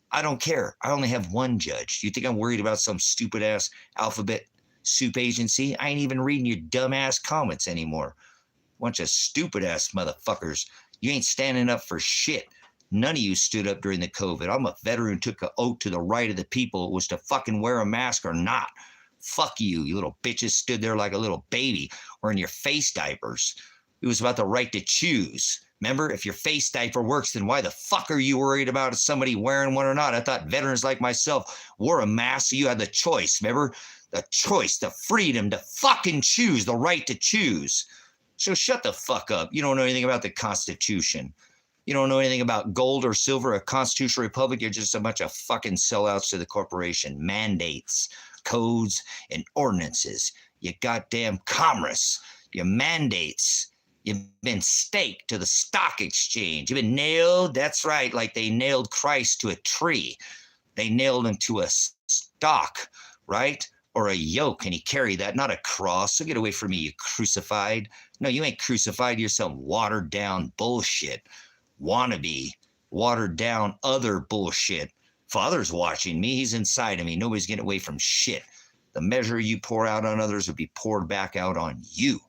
I don't care. I only have one judge. You think I'm worried about some stupid ass alphabet soup agency? I ain't even reading your dumb ass comments anymore. Bunch of stupid ass motherfuckers. You ain't standing up for shit. None of you stood up during the COVID. I'm a veteran who took an oath to the right of the people. It was to fucking wear a mask or not. Fuck you, you little bitches stood there like a little baby wearing your face diapers. It was about the right to choose. Remember, if your face diaper works, then why the fuck are you worried about somebody wearing one or not? I thought veterans like myself wore a mask, so you had the choice. Remember? The choice, the freedom to fucking choose, the right to choose. So shut the fuck up. You don't know anything about the Constitution. You don't know anything about gold or silver, a constitutional republic. You're just a bunch of fucking sellouts to the corporation. Mandates, codes, and ordinances. You goddamn commerce. Your mandates. You've been staked to the stock exchange. You've been nailed, that's right, like they nailed Christ to a tree. They nailed him to a stock, right? Or a yoke, and he carried that, not a cross. So get away from me, you crucified. No, you ain't crucified. You're some watered down bullshit. Wannabe, watered down other bullshit. Father's watching me. He's inside of me. Nobody's getting away from shit. The measure you pour out on others will be poured back out on you.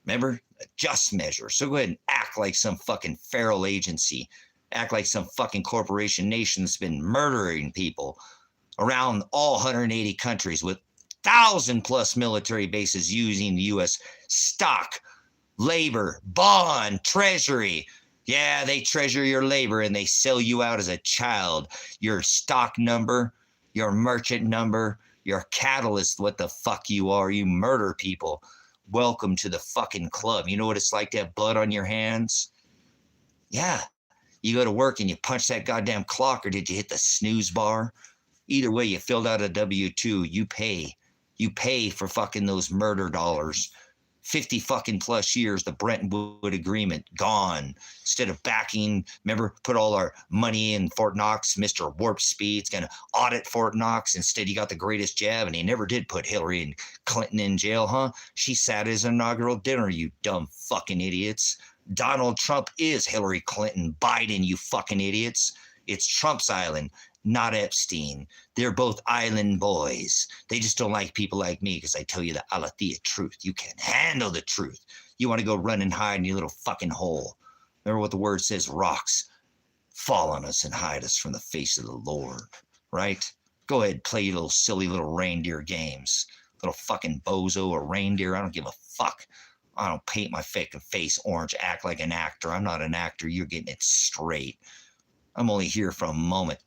Remember? A just measure. So go ahead and act like some fucking feral agency. Act like some fucking corporation nation that's been murdering people around all 180 countries with 1,000+ military bases using the U.S. stock, labor, bond, treasury. Yeah, they treasure your labor and they sell you out as a child. Your stock number, your merchant number, your cattle is what the fuck you are. You murder people. Welcome to the fucking club. You know what it's like to have blood on your hands? Yeah. You go to work and you punch that goddamn clock, or did you hit the snooze bar? Either way, you filled out a W-2. You pay. You pay for fucking those murder dollars. 50 fucking plus years, the Brentwood Agreement, gone. Instead of backing, remember, put all our money in Fort Knox, Mr. Warp Speed's going to audit Fort Knox. Instead, he got the greatest jab, and he never did put Hillary and Clinton in jail, huh? She sat at his inaugural dinner, you dumb fucking idiots. Donald Trump is Hillary Clinton. Biden, you fucking idiots. It's Trump's island, not Epstein. They're both island boys. They just don't like people like me because I tell you the Aletheia truth. You can't handle the truth. You want to go run and hide in your little fucking hole. Remember what the word says, rocks fall on us and hide us from the face of the Lord, right? Go ahead, play your little silly little reindeer games. Little fucking bozo or reindeer, I don't give a fuck. I don't paint my fucking face orange, act like an actor. I'm not an actor. You're getting it straight. I'm only here for a moment,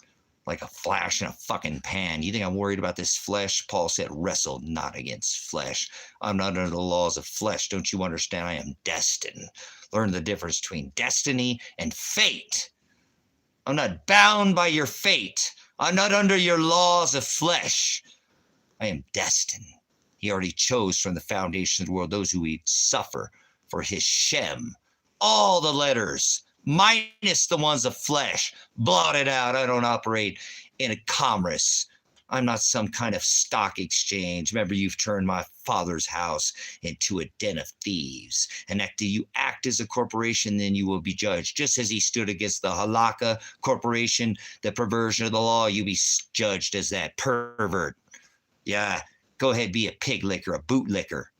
like a flash in a fucking pan. You think I'm worried about this flesh? Paul said, wrestle not against flesh. I'm not under the laws of flesh. Don't you understand? I am destined. Learn the difference between destiny and fate. I'm not bound by your fate. I'm not under your laws of flesh. I am destined. He already chose from the foundation of the world those who would suffer for his Shem. All the letters, minus the ones of flesh. Blot it out. I don't operate in a commerce. I'm not some kind of stock exchange. Remember, you've turned my father's house into a den of thieves. And after you act as a corporation, then you will be judged. Just as he stood against the Halakha corporation, the perversion of the law, you be judged as that pervert. Yeah, go ahead, be a pig licker, a boot licker.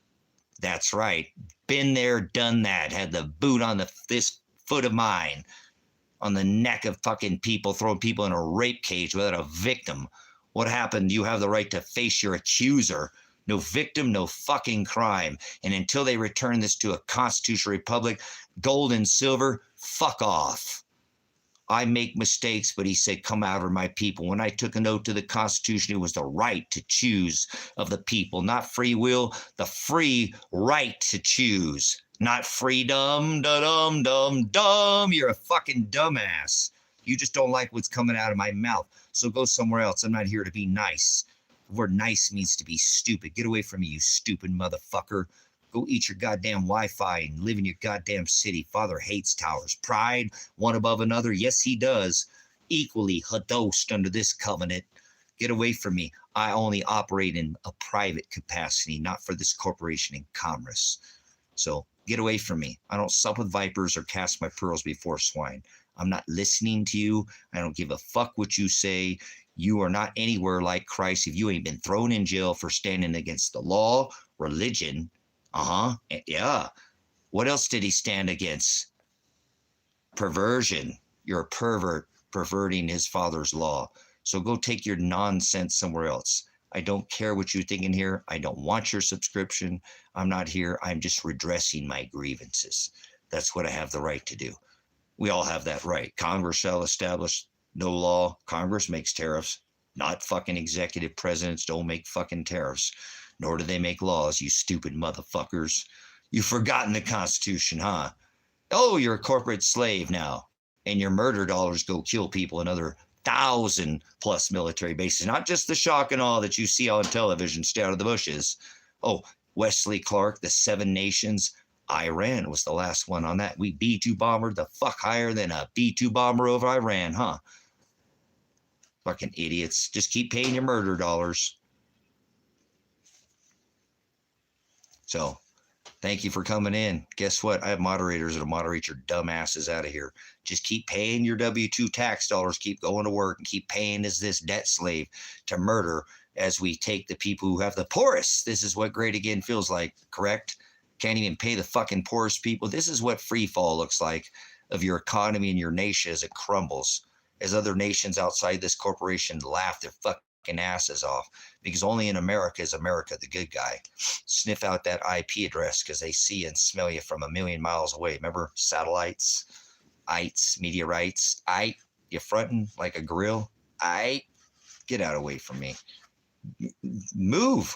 That's right. Been there, done that. Had the boot on this foot of mine, on the neck of fucking people, throwing people in a rape cage without a victim. What happened? You have the right to face your accuser. No victim, no fucking crime. And until they return this to a constitutional republic, gold and silver, fuck off. I make mistakes, but he said, come out of my people. When I took an oath to the Constitution, it was the right to choose of the people, not free will, the free right to choose, not freedom, da-dum-dum-dum. You're a fucking dumbass. You just don't like what's coming out of my mouth. So go somewhere else. I'm not here to be nice. The word nice means to be stupid. Get away from me, you stupid motherfucker. Go eat your goddamn Wi-Fi and live in your goddamn city. Father hates towers. Pride, one above another. Yes, he does. Equally hadosed under this covenant. Get away from me. I only operate in a private capacity, not for this corporation in commerce. So get away from me. I don't sup with vipers or cast my pearls before swine. I'm not listening to you. I don't give a fuck what you say. You are not anywhere like Christ if you ain't been thrown in jail for standing against the law, religion. Yeah. What else did he stand against? Perversion. You're a pervert, perverting his father's law. So go take your nonsense somewhere else. I don't care what you're thinking here. I don't want your subscription. I'm not here. I'm just redressing my grievances. That's what I have the right to do. We all have that right. Congress shall establish no law. Congress makes tariffs. Not fucking executive presidents don't make fucking tariffs. Nor do they make laws, you stupid motherfuckers. You've forgotten the Constitution, huh? Oh, you're a corporate slave now. And your murder dollars go kill people in other 1,000+ military bases. Not just the shock and awe that you see on television, stay out of the bushes. Oh, Wesley Clark, the 7 Nations. Iran was the last one on that. We B-2 bombered the fuck higher than a B-2 bomber over Iran, huh? Fucking idiots. Just keep paying your murder dollars. So, thank you for coming in. Guess what? I have moderators that'll moderate your dumb asses out of here. Just keep paying your W-2 tax dollars. Keep going to work and keep paying as this debt slave to murder as we take the people who have the poorest. This is what great again feels like, correct? Can't even pay the fucking poorest people. This is what free fall looks like of your economy and your nation as it crumbles, as other nations outside this corporation laugh their fucking asses off, because only in America is America the good guy. Sniff out that IP address because they see and smell you from a million miles away. Remember satellites, meteorites, you fronting like a grill. Get out away from me. Move.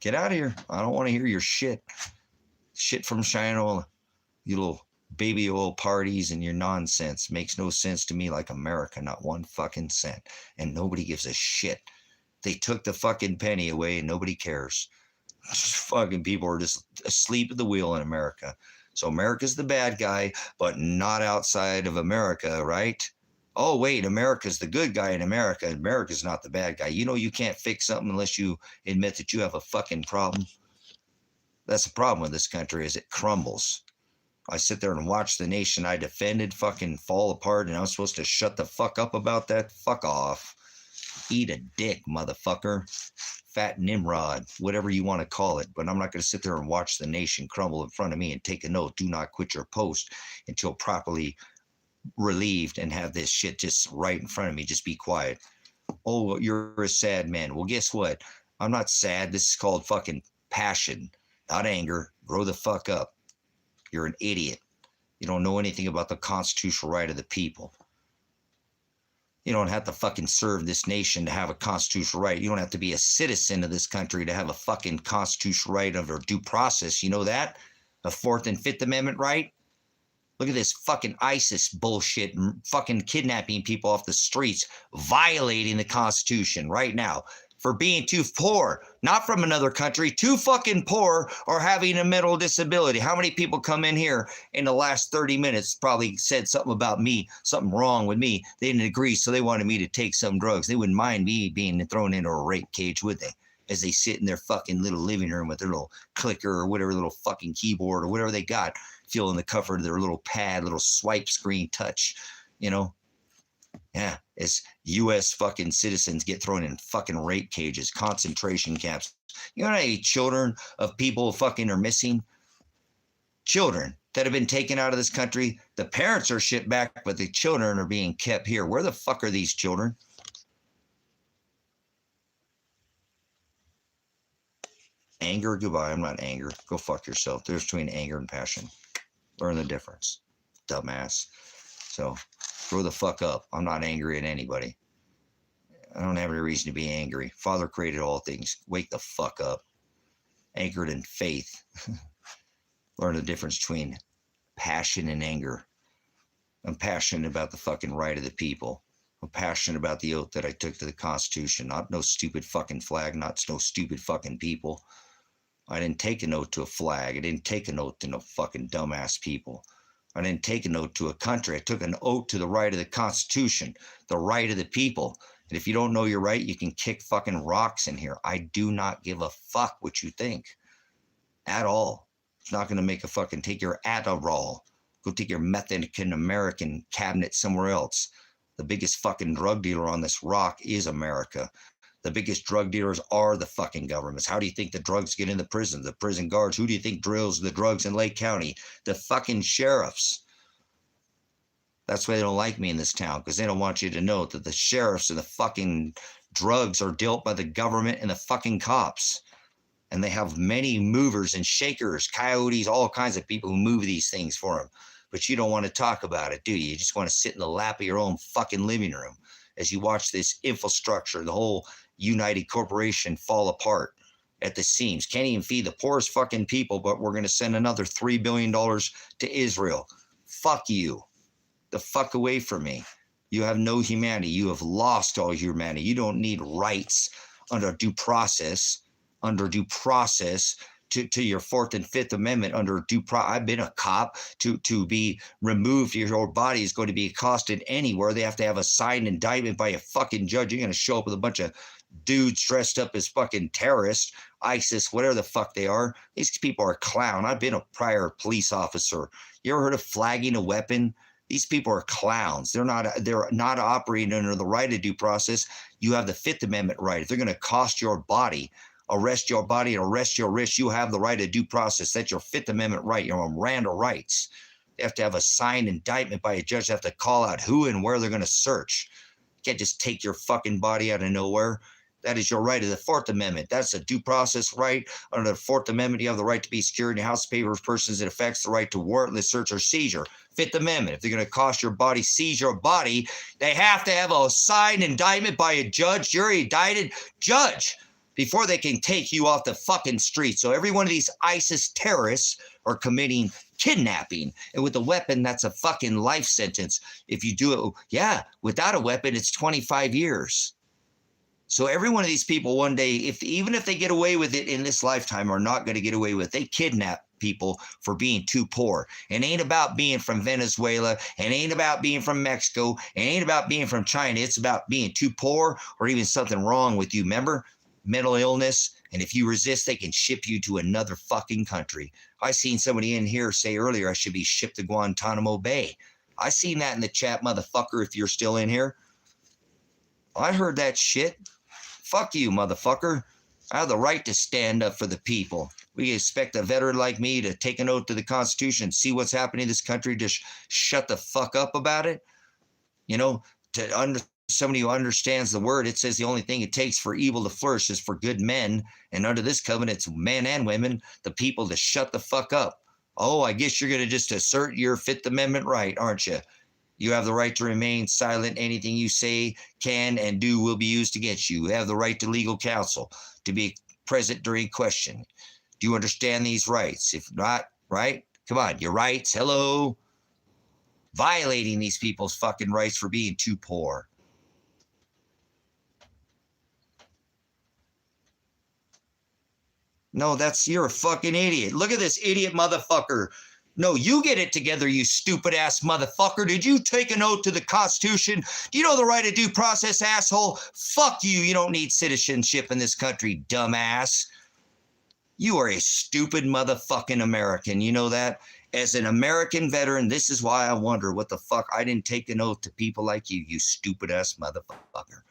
Get out of here. I don't want to hear your shit. Shit from China, you little baby oil parties and your nonsense. Makes no sense to me like America, not one fucking cent. And nobody gives a shit. They took the fucking penny away and nobody cares. Fucking people are just asleep at the wheel in America. So America's the bad guy, but not outside of America, right? Oh, wait, America's the good guy in America. America's not the bad guy. You know you can't fix something unless you admit that you have a fucking problem. That's the problem with this country, is it crumbles. I sit there and watch the nation I defended fucking fall apart, and I'm supposed to shut the fuck up about that? Fuck off. Eat a dick, motherfucker. Fat Nimrod, whatever you want to call it. But I'm not going to sit there and watch the nation crumble in front of me and take a note. Do not quit your post until properly relieved and have this shit just right in front of me. Just be quiet. Oh, you're a sad man. Well, guess what? I'm not sad. This is called fucking passion, not anger. Grow the fuck up. You're an idiot. You don't know anything about the constitutional right of the people. You don't have to fucking serve this nation to have a constitutional right. You don't have to be a citizen of this country to have a fucking constitutional right under due process. You know that? A 4th and 5th Amendment right? Look at this fucking ISIS bullshit, fucking kidnapping people off the streets, violating the Constitution right now for being too poor, not from another country, too fucking poor or having a mental disability. How many people come in here in the last 30 minutes probably said something about me, something wrong with me. They didn't agree, so they wanted me to take some drugs. They wouldn't mind me being thrown into a rape cage, would they? As they sit in their fucking little living room with their little clicker or whatever little fucking keyboard or whatever they got, feeling the comfort of their little pad, little swipe screen touch, you know? Yeah, as U.S. fucking citizens get thrown in fucking rape cages, concentration camps. You know how many children of people fucking are missing? Children that have been taken out of this country. The parents are shipped back, but the children are being kept here. Where the fuck are these children? Anger, goodbye. I'm not angry. Go fuck yourself. There's between anger and passion. Learn the difference, dumbass. So grow the fuck up. I'm not angry at anybody. I don't have any reason to be angry. Father created all things. Wake the fuck up. Anchored in faith. Learn the difference between passion and anger. I'm passionate about the fucking right of the people. I'm passionate about the oath that I took to the Constitution. Not no stupid fucking flag, not no stupid fucking people. I didn't take an oath to a flag. I didn't take an oath to no fucking dumbass people. I didn't take an oath to a country. I took an oath to the right of the Constitution, the right of the people. And if you don't know your right, you can kick fucking rocks in here. I do not give a fuck what you think at all. It's not going to make a fucking take your Adderall. Go take your Mexican American cabinet somewhere else. The biggest fucking drug dealer on this rock is America. The biggest drug dealers are the fucking governments. How do you think the drugs get in the prison? The prison guards. Who do you think drills the drugs in Lake County? The fucking sheriffs. That's why they don't like me in this town, because they don't want you to know that the sheriffs and the fucking drugs are dealt by the government and the fucking cops. And they have many movers and shakers, coyotes, all kinds of people who move these things for them. But you don't want to talk about it, do you? You just want to sit in the lap of your own fucking living room as you watch this infrastructure, the whole United Corporation fall apart at the seams. Can't even feed the poorest fucking people, but we're going to send another $3 billion to Israel. Fuck you. The fuck away from me. You have no humanity. You have lost all humanity. You don't need rights under due process. To your Fourth and Fifth Amendment under due process. I've been a cop. To be removed, your body is going to be accosted anywhere. They have to have a signed indictment by a fucking judge. You're going to show up with a bunch of dudes dressed up as fucking terrorists, ISIS, whatever the fuck they are. These people are clown. I've been a prior police officer. You ever heard of flagging a weapon? These people are clowns. They're not operating under the right of due process. You have the Fifth Amendment right. If they're going to cost your body, arrest your body and arrest your wrist, you have the right of due process. That's your Fifth Amendment right, your Miranda rights. They have to have a signed indictment by a judge. They have to call out who and where they're going to search. You can't just take your fucking body out of nowhere. That is your right of the Fourth Amendment. That's a due process right. Under the Fourth Amendment, you have the right to be secured in your house of papers, persons. It affects the right to warrantless search or seizure. Fifth Amendment, if they're going to cost your body, seize your body, they have to have a signed indictment by a judge, jury, indicted judge, before they can take you off the fucking street. So every one of these ISIS terrorists are committing kidnapping. And with a weapon, that's a fucking life sentence. If you do it, without a weapon, it's 25 years. So every one of these people one day, even if they get away with it in this lifetime, are not going to get away with it. They kidnap people for being too poor. It ain't about being from Venezuela. It ain't about being from Mexico. It ain't about being from China. It's about being too poor or even something wrong with you. Remember? Mental illness, and if you resist, they can ship you to another fucking country. I seen somebody in here say earlier I should be shipped to Guantanamo Bay. I seen that in the chat, motherfucker, if you're still in here. I heard that shit. Fuck you, motherfucker. I have the right to stand up for the people. We expect a veteran like me to take an oath to the Constitution, see what's happening in this country, just shut the fuck up about it. You know, somebody who understands the word, it says the only thing it takes for evil to flourish is for good men, and under this covenant, it's men and women, the people, to shut the fuck up. Oh, I guess you're going to just assert your Fifth Amendment right, aren't you? You have the right to remain silent. Anything you say, can, and do will be used against you. You have the right to legal counsel, to be present during question. Do you understand these rights? If not, right? Come on, your rights, hello? Violating these people's fucking rights for being too poor. No, you're a fucking idiot. Look at this idiot motherfucker. No, you get it together, you stupid ass motherfucker. Did you take an oath to the Constitution? Do you know the right of due process, asshole? Fuck you. You don't need citizenship in this country, dumbass. You are a stupid motherfucking American. You know that? As an American veteran, this is why I wonder what the fuck I didn't take an oath to people like you, you stupid ass motherfucker.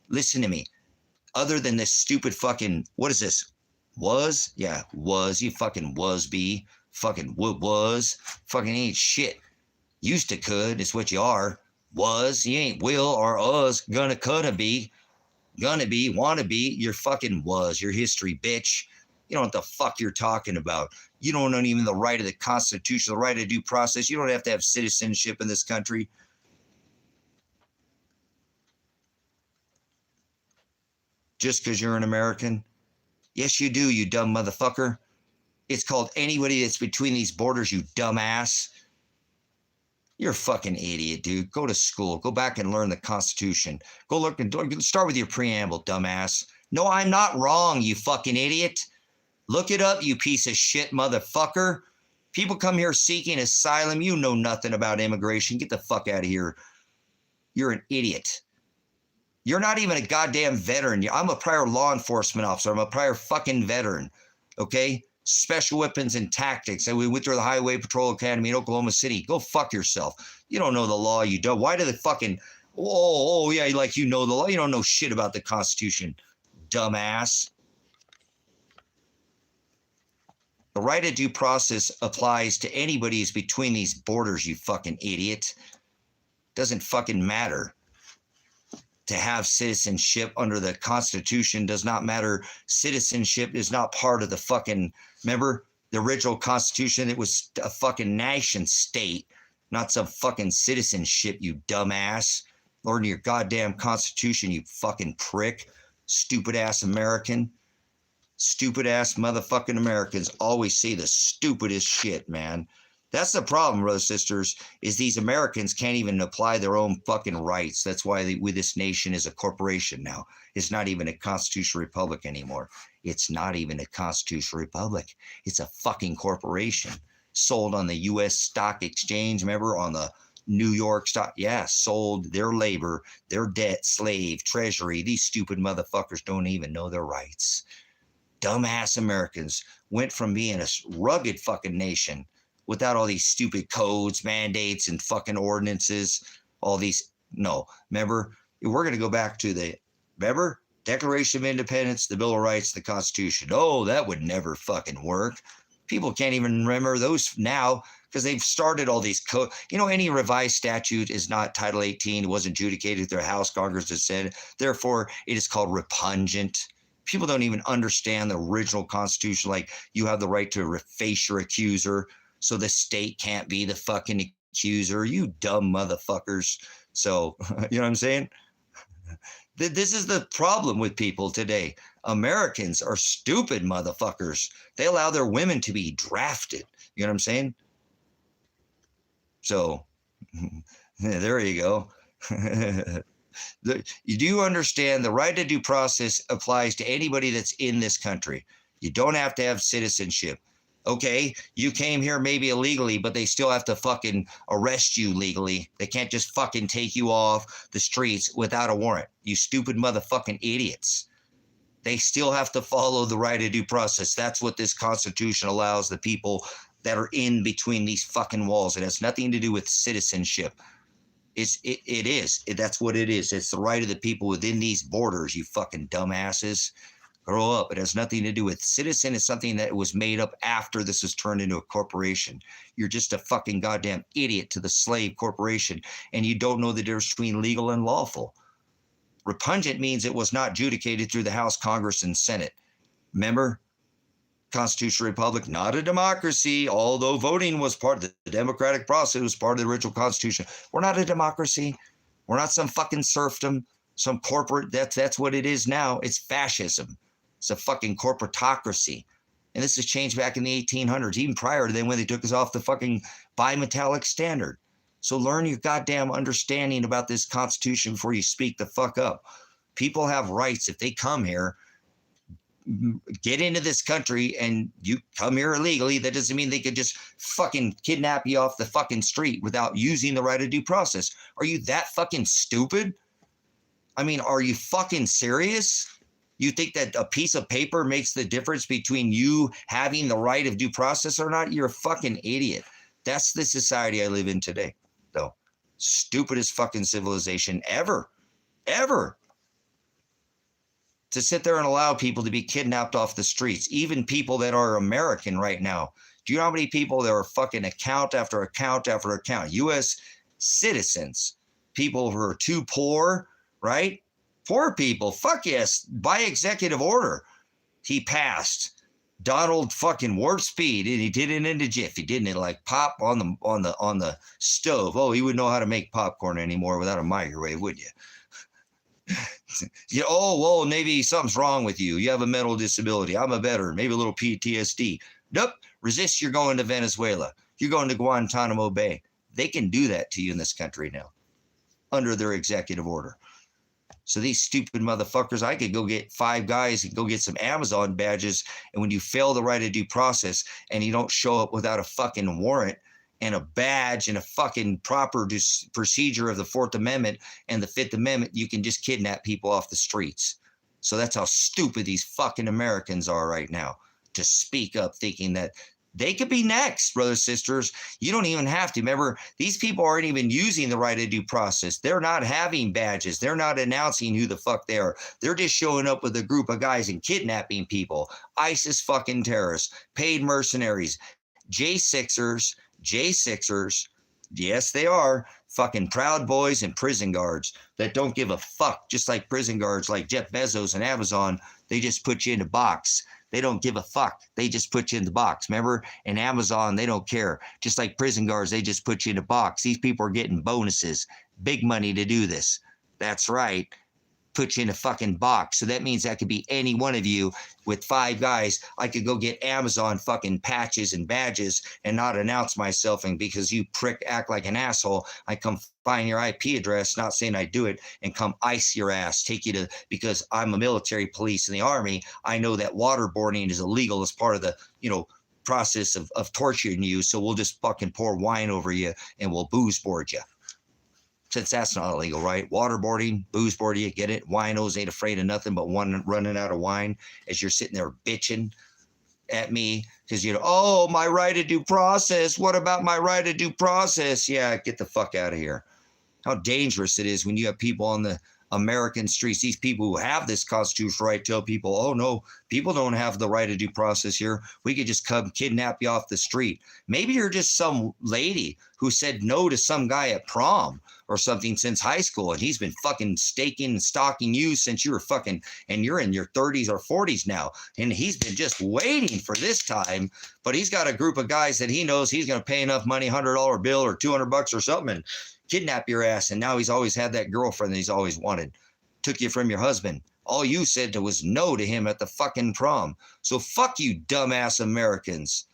Listen to me. Other than this stupid fucking, what is this? Was? Yeah, was. You fucking was-be. Fucking was. Fucking ain't shit. Used to could. It's what you are. Was. You ain't will or us. Gonna, coulda be. Gonna be. Wanna be. You're fucking was. Your history, bitch. You don't know what the fuck you're talking about. You don't know even the right of the Constitution, the right of due process. You don't have to have citizenship in this country. Just because you're an American? Yes, you do, you dumb motherfucker. It's called anybody that's between these borders, you dumbass. You're a fucking idiot, dude. Go to school. Go back and learn the Constitution. Go look and start with your preamble, dumbass. No, I'm not wrong, you fucking idiot. Look it up, you piece of shit motherfucker. People come here seeking asylum. You know nothing about immigration. Get the fuck out of here. You're an idiot. You're not even a goddamn veteran. I'm a prior law enforcement officer. I'm a prior fucking veteran. Okay? Special weapons and tactics. And we went through the Highway Patrol Academy in Oklahoma City. Go fuck yourself. You don't know the law, you don't. Why do the fucking, yeah, like you know the law. You don't know shit about the Constitution, dumbass. The right of due process applies to anybody who's between these borders, you fucking idiot. Doesn't fucking matter. to have citizenship under the Constitution does not matter. Citizenship is not part of the fucking, remember the original Constitution? It was a fucking nation state, not some fucking citizenship, you dumbass. Learn your goddamn Constitution, you fucking prick. Stupid ass American. Stupid ass motherfucking Americans always say the stupidest shit, man. That's the problem, brothers and sisters, is these Americans can't even apply their own fucking rights. That's why this nation is a corporation now. It's not even a constitutional republic anymore. It's not even a constitutional republic. It's a fucking corporation sold on the U.S. stock exchange, remember, on the New York stock. Yeah, sold their labor, their debt, slave, treasury. These stupid motherfuckers don't even know their rights. Dumbass Americans went from being a rugged fucking nation without all these stupid codes, mandates, and fucking ordinances, all these, no. Remember, we're going to go back to remember, Declaration of Independence, the Bill of Rights, the Constitution. Oh, that would never fucking work. People can't even remember those now because they've started all these codes. Any revised statute is not Title 18. It wasn't adjudicated through House, Congress, and Senate. Therefore, it is called repugnant. People don't even understand the original Constitution, like you have the right to face your accuser, so the state can't be the fucking accuser. You dumb motherfuckers. So, you know what I'm saying? This is the problem with people today. Americans are stupid motherfuckers. They allow their women to be drafted. You know what I'm saying? So, there you go. Do you understand the right to due process applies to anybody that's in this country? You don't have to have citizenship. Okay, you came here maybe illegally, but they still have to fucking arrest you legally. They can't just fucking take you off the streets without a warrant. You stupid motherfucking idiots. They still have to follow the right of due process. That's what this Constitution allows the people that are in between these fucking walls. It has nothing to do with citizenship. It is. That's what it is. It's the right of the people within these borders, you fucking dumbasses. Grow up. It has nothing to do with citizen. It's something that was made up after this was turned into a corporation. You're just a fucking goddamn idiot to the slave corporation, and you don't know the difference between legal and lawful. Repugnant means it was not adjudicated through the House, Congress, and Senate. Remember? Constitutional republic, not a democracy, although voting was part of the democratic process, was part of the original Constitution. We're not a democracy. We're not some fucking serfdom, some corporate, that's what it is now. It's fascism. It's a fucking corporatocracy. And this has changed back in the 1800s, even prior to then when they took us off the fucking bimetallic standard. So learn your goddamn understanding about this Constitution before you speak the fuck up. People have rights. If they come here, get into this country and you come here illegally, that doesn't mean they could just fucking kidnap you off the fucking street without using the right of due process. Are you that fucking stupid? I mean, are you fucking serious? You think that a piece of paper makes the difference between you having the right of due process or not? You're a fucking idiot. That's the society I live in today, though. Stupidest fucking civilization ever. Ever. To sit there and allow people to be kidnapped off the streets, even people that are American right now. Do you know how many people there are fucking account after account after account? U.S. citizens, people who are too poor, right? Poor people, fuck yes, by executive order. He passed Donald fucking Warp Speed, and he did it in a jiff. He didn't it like pop on the stove. Oh, he wouldn't know how to make popcorn anymore without a microwave, would you? Oh, well, maybe something's wrong with you. You have a mental disability. I'm a veteran, maybe a little PTSD. Nope, resist, you're going to Venezuela. You're going to Guantanamo Bay. They can do that to you in this country now under their executive order. So these stupid motherfuckers, I could go get 5 guys and go get some Amazon badges. And when you fail the right of due process and you don't show up without a fucking warrant and a badge and a fucking proper procedure of the 4th Amendment and the 5th Amendment, you can just kidnap people off the streets. So that's how stupid these fucking Americans are right now, to speak up thinking that they could be next, brothers and sisters. You don't even have to. Remember, these people aren't even using the right of due process. They're not having badges. They're not announcing who the fuck they are. They're just showing up with a group of guys and kidnapping people. ISIS fucking terrorists, paid mercenaries, J6ers, Yes, they are. Fucking Proud Boys and prison guards that don't give a fuck. Just like prison guards like Jeff Bezos and Amazon, they just put you in a box. They don't give a fuck. They just put you in the box. Remember? And Amazon, they don't care. Just like prison guards, they just put you in a box. These people are getting bonuses, big money to do this. That's right. Put you in a fucking box. So that means that could be any one of you with 5 guys. I could go get Amazon fucking patches and badges and not announce myself. And because you prick act like an asshole, I come find your IP address, not saying I do it, and come ice your ass, take you to, because I'm a military police in the Army. I know that waterboarding is illegal as part of the, process of torturing you. So we'll just fucking pour wine over you and we'll booze board you. Since that's not illegal, right? Waterboarding, booze board, you get it? Winos ain't afraid of nothing but one running out of wine as you're sitting there bitching at me because oh, my right of due process. What about my right of due process? Yeah, get the fuck out of here. How dangerous it is when you have people on the American streets, these people who have this constitutional right, tell people, oh no, people don't have the right of due process here. We could just come kidnap you off the street. Maybe you're just some lady who said no to some guy at prom or something since high school, and he's been fucking staking and stalking you since you were fucking, and you're in your 30s or 40s now, and he's been just waiting for this time, but he's got a group of guys that he knows he's going to pay enough money, $100 bill or $200 or something, and kidnap your ass. And now he's always had that girlfriend that he's always wanted. Took you from your husband. All you said was no to him at the fucking prom. So fuck you, dumbass Americans.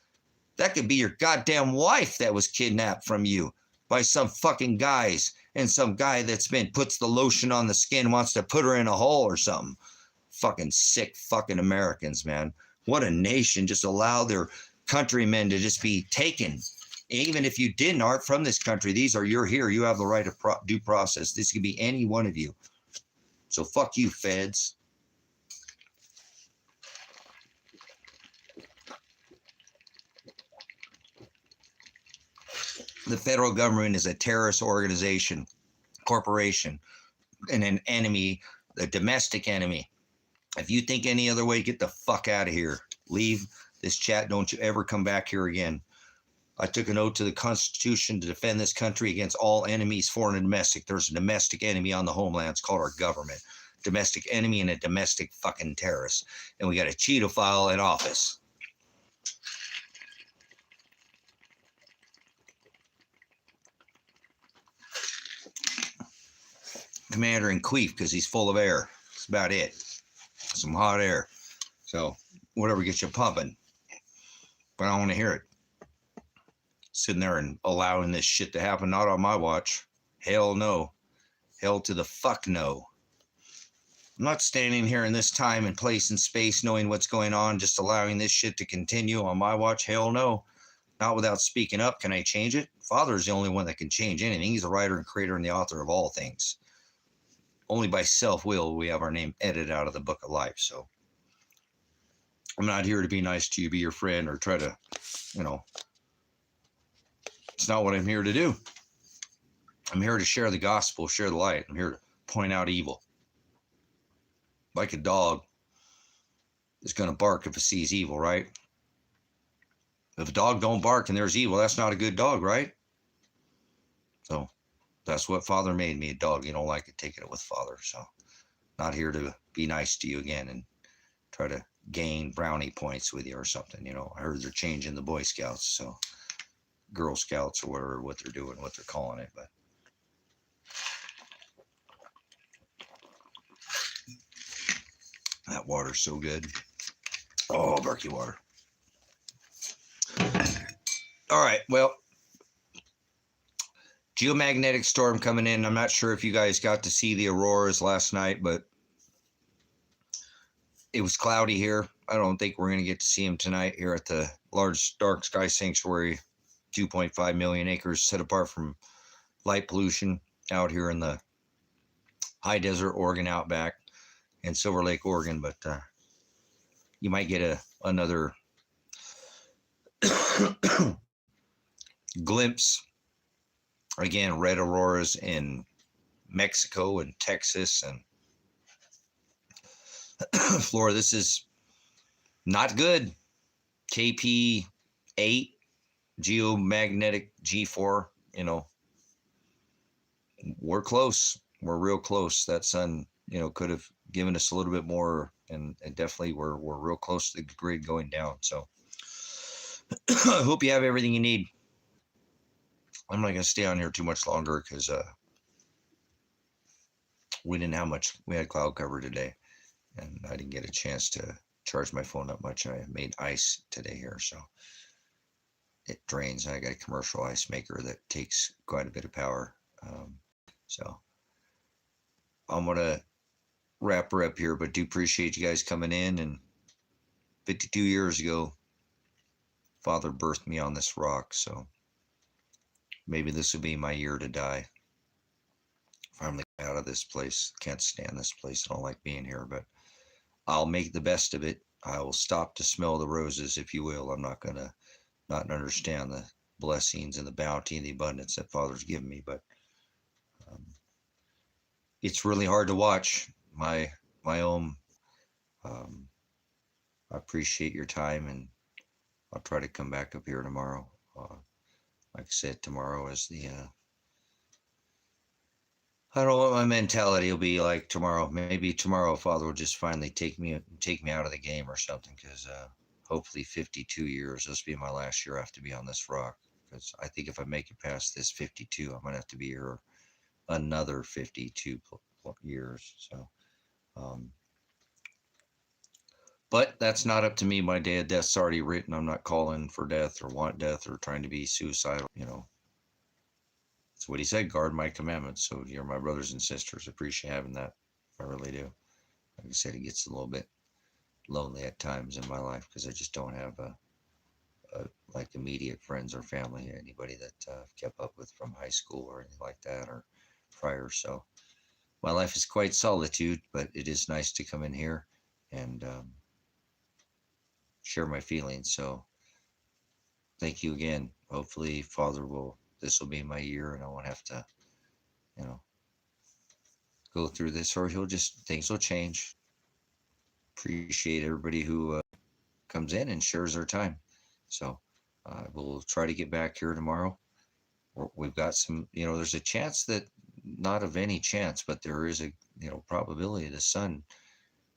That could be your goddamn wife that was kidnapped from you by some fucking guys, and some guy that's puts the lotion on the skin, wants to put her in a hole or something. Fucking sick fucking Americans, man. What a nation. Just allow their countrymen to just be taken. Even if you aren't from this country, you're here. You have the right of due process. This could be any one of you. So fuck you, feds. The federal government is a terrorist organization, corporation, and an enemy, a domestic enemy. If you think any other way, get the fuck out of here. Leave this chat. Don't you ever come back here again. I took an oath to the Constitution to defend this country against all enemies, foreign and domestic. There's a domestic enemy on the homeland. It's called our government. Domestic enemy and a domestic fucking terrorist. And we got a cheetophile in office. Commander-in-Chief, because he's full of air. That's about it. Some hot air. So whatever gets you pumping. But I don't want to hear it. Sitting there and allowing this shit to happen, not on my watch. Hell no. Hell to the fuck no. I'm not standing here in this time and place and space knowing what's going on, just allowing this shit to continue on my watch. Hell no. Not without speaking up. Can I change it? Father is the only one that can change anything. He's the writer and creator and the author of all things. Only by self-will we have our name edited out of the book of life. So I'm not here to be nice to you, be your friend, or try to, it's not what I'm here to do. I'm here to share the gospel, share the light. I'm here to point out evil. Like a dog is going to bark if it sees evil, right? If a dog don't bark and there's evil, that's not a good dog, right? So that's what Father made me, a dog. You don't like it, take it with Father. So not here to be nice to you again and try to gain brownie points with you or something. I heard they're changing the Boy Scouts, so Girl Scouts or whatever, what they're doing, what they're calling it. But that water's so good. Oh, murky water. All right, well, geomagnetic storm coming in. I'm not sure if you guys got to see the auroras last night, but it was cloudy here. I don't think we're going to get to see them tonight here at the large dark sky sanctuary, 2.5 million acres set apart from light pollution out here in the high desert Oregon outback and Silver Lake, Oregon. But you might get another glimpse. Again, red auroras in Mexico and Texas and Florida. This is not good. KP 8 geomagnetic G4 you know, we're close. We're real close. That sun, could have given us a little bit more, and definitely we're real close to the grid going down. So I hope you have everything you need. I'm not going to stay on here too much longer because we didn't have much. We had cloud cover today, and I didn't get a chance to charge my phone up much. I made ice today here, so it drains. I got a commercial ice maker that takes quite a bit of power. So I'm going to wrap her up here, but do appreciate you guys coming in. And 52 years ago, Father birthed me on this rock, so maybe this will be my year to die. Finally out of this place. Can't stand this place. I don't like being here, but I'll make the best of it. I will stop to smell the roses, if you will. I'm not going to not understand the blessings and the bounty and the abundance that Father's given me, but it's really hard to watch my own. I appreciate your time, and I'll try to come back up here tomorrow. Like I said, tomorrow is the I don't know what my mentality will be like tomorrow. Maybe tomorrow Father will just finally take me out of the game or something, because hopefully 52 years, this will be my last year I have to be on this rock, because I think if I make it past this 52, I'm going to have to be here another 52 years. So but that's not up to me. My day of death's already written. I'm not calling for death or want death or trying to be suicidal. That's what he said, guard my commandments. So you're my brothers and sisters. Appreciate having that. I really do. Like I said, it gets a little bit lonely at times in my life because I just don't have like immediate friends or family, anybody that I've kept up with from high school or anything like that or prior. So my life is quite solitude, but it is nice to come in here and share my feelings. So thank you again. Hopefully Father this will be my year and I won't have to, go through this, or things will change. Appreciate everybody who comes in and shares their time. So we'll try to get back here tomorrow. We've got some, there's a chance that, not of any chance, but there is a, probability the sun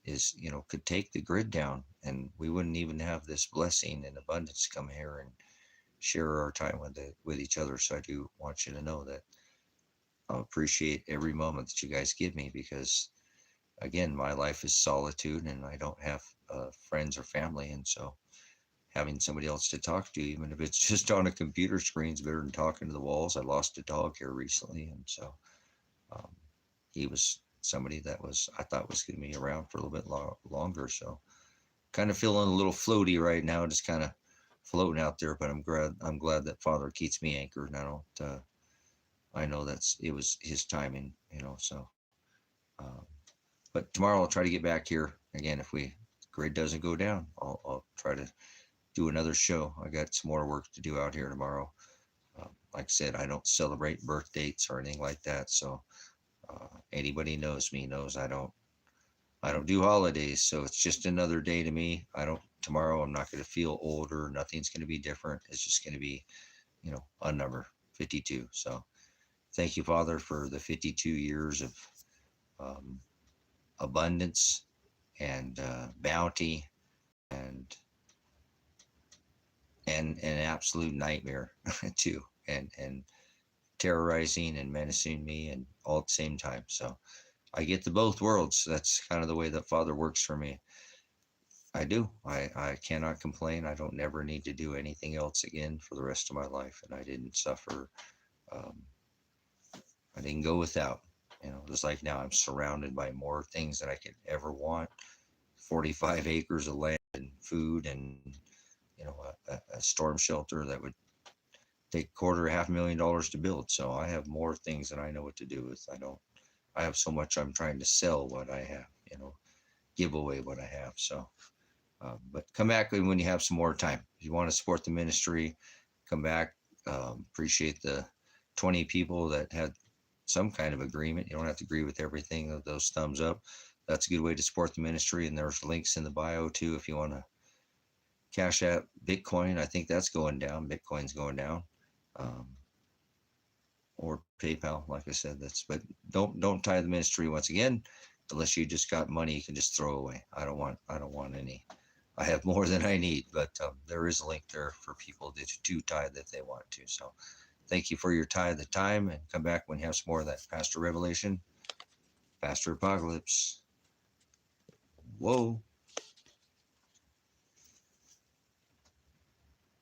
is, could take the grid down, and we wouldn't even have this blessing and abundance come here and share our time with each other. So I do want you to know that I appreciate every moment that you guys give me, because again, my life is solitude and I don't have friends or family. And so having somebody else to talk to, even if it's just on a computer screen, is better than talking to the walls. I lost a dog here recently. And so he was somebody that I thought was going to be around for a little bit longer. So kind of feeling a little floaty right now, just kind of floating out there, but I'm glad that Father keeps me anchored. And I know it was his timing, so, but tomorrow I'll try to get back here again. If grid doesn't go down, I'll try to do another show. I got some more work to do out here tomorrow. Like I said, I don't celebrate birth dates or anything like that. So anybody knows me knows I don't do holidays. So it's just another day to me. Tomorrow I'm not going to feel older. Nothing's going to be different. It's just going to be, a number 52. So thank you, Father, for the 52 years of abundance and bounty and an absolute nightmare too, and terrorizing and menacing me, and all at the same time. So I get the both worlds. That's kind of the way that Father works for me. I do. I cannot complain. I don't never need to do anything else again for the rest of my life, and I didn't suffer. I didn't go without. Just like now, I'm surrounded by more things than I could ever want. 45 acres of land and food, and a storm shelter that would take $250,000 to build. So I have more things than I know what to do with. I have so much I'm trying to sell what I have, give away what I have. So, but come back when you have some more time. If you want to support the ministry, come back. Appreciate the 20 people that had some kind of agreement. You don't have to agree with everything. Those thumbs up. That's a good way to support the ministry. And there's links in the bio too if you want to cash out Bitcoin. I think that's going down. Bitcoin's going down. or PayPal. Like I said, but don't tithe the ministry once again, unless you just got money you can just throw away. I don't want any. I have more than I need, but there is a link there for people to do tithe if they want to. So thank you for your tithe the time, and come back when you have some more of that Pastor Revelation, Pastor Apocalypse. Whoa.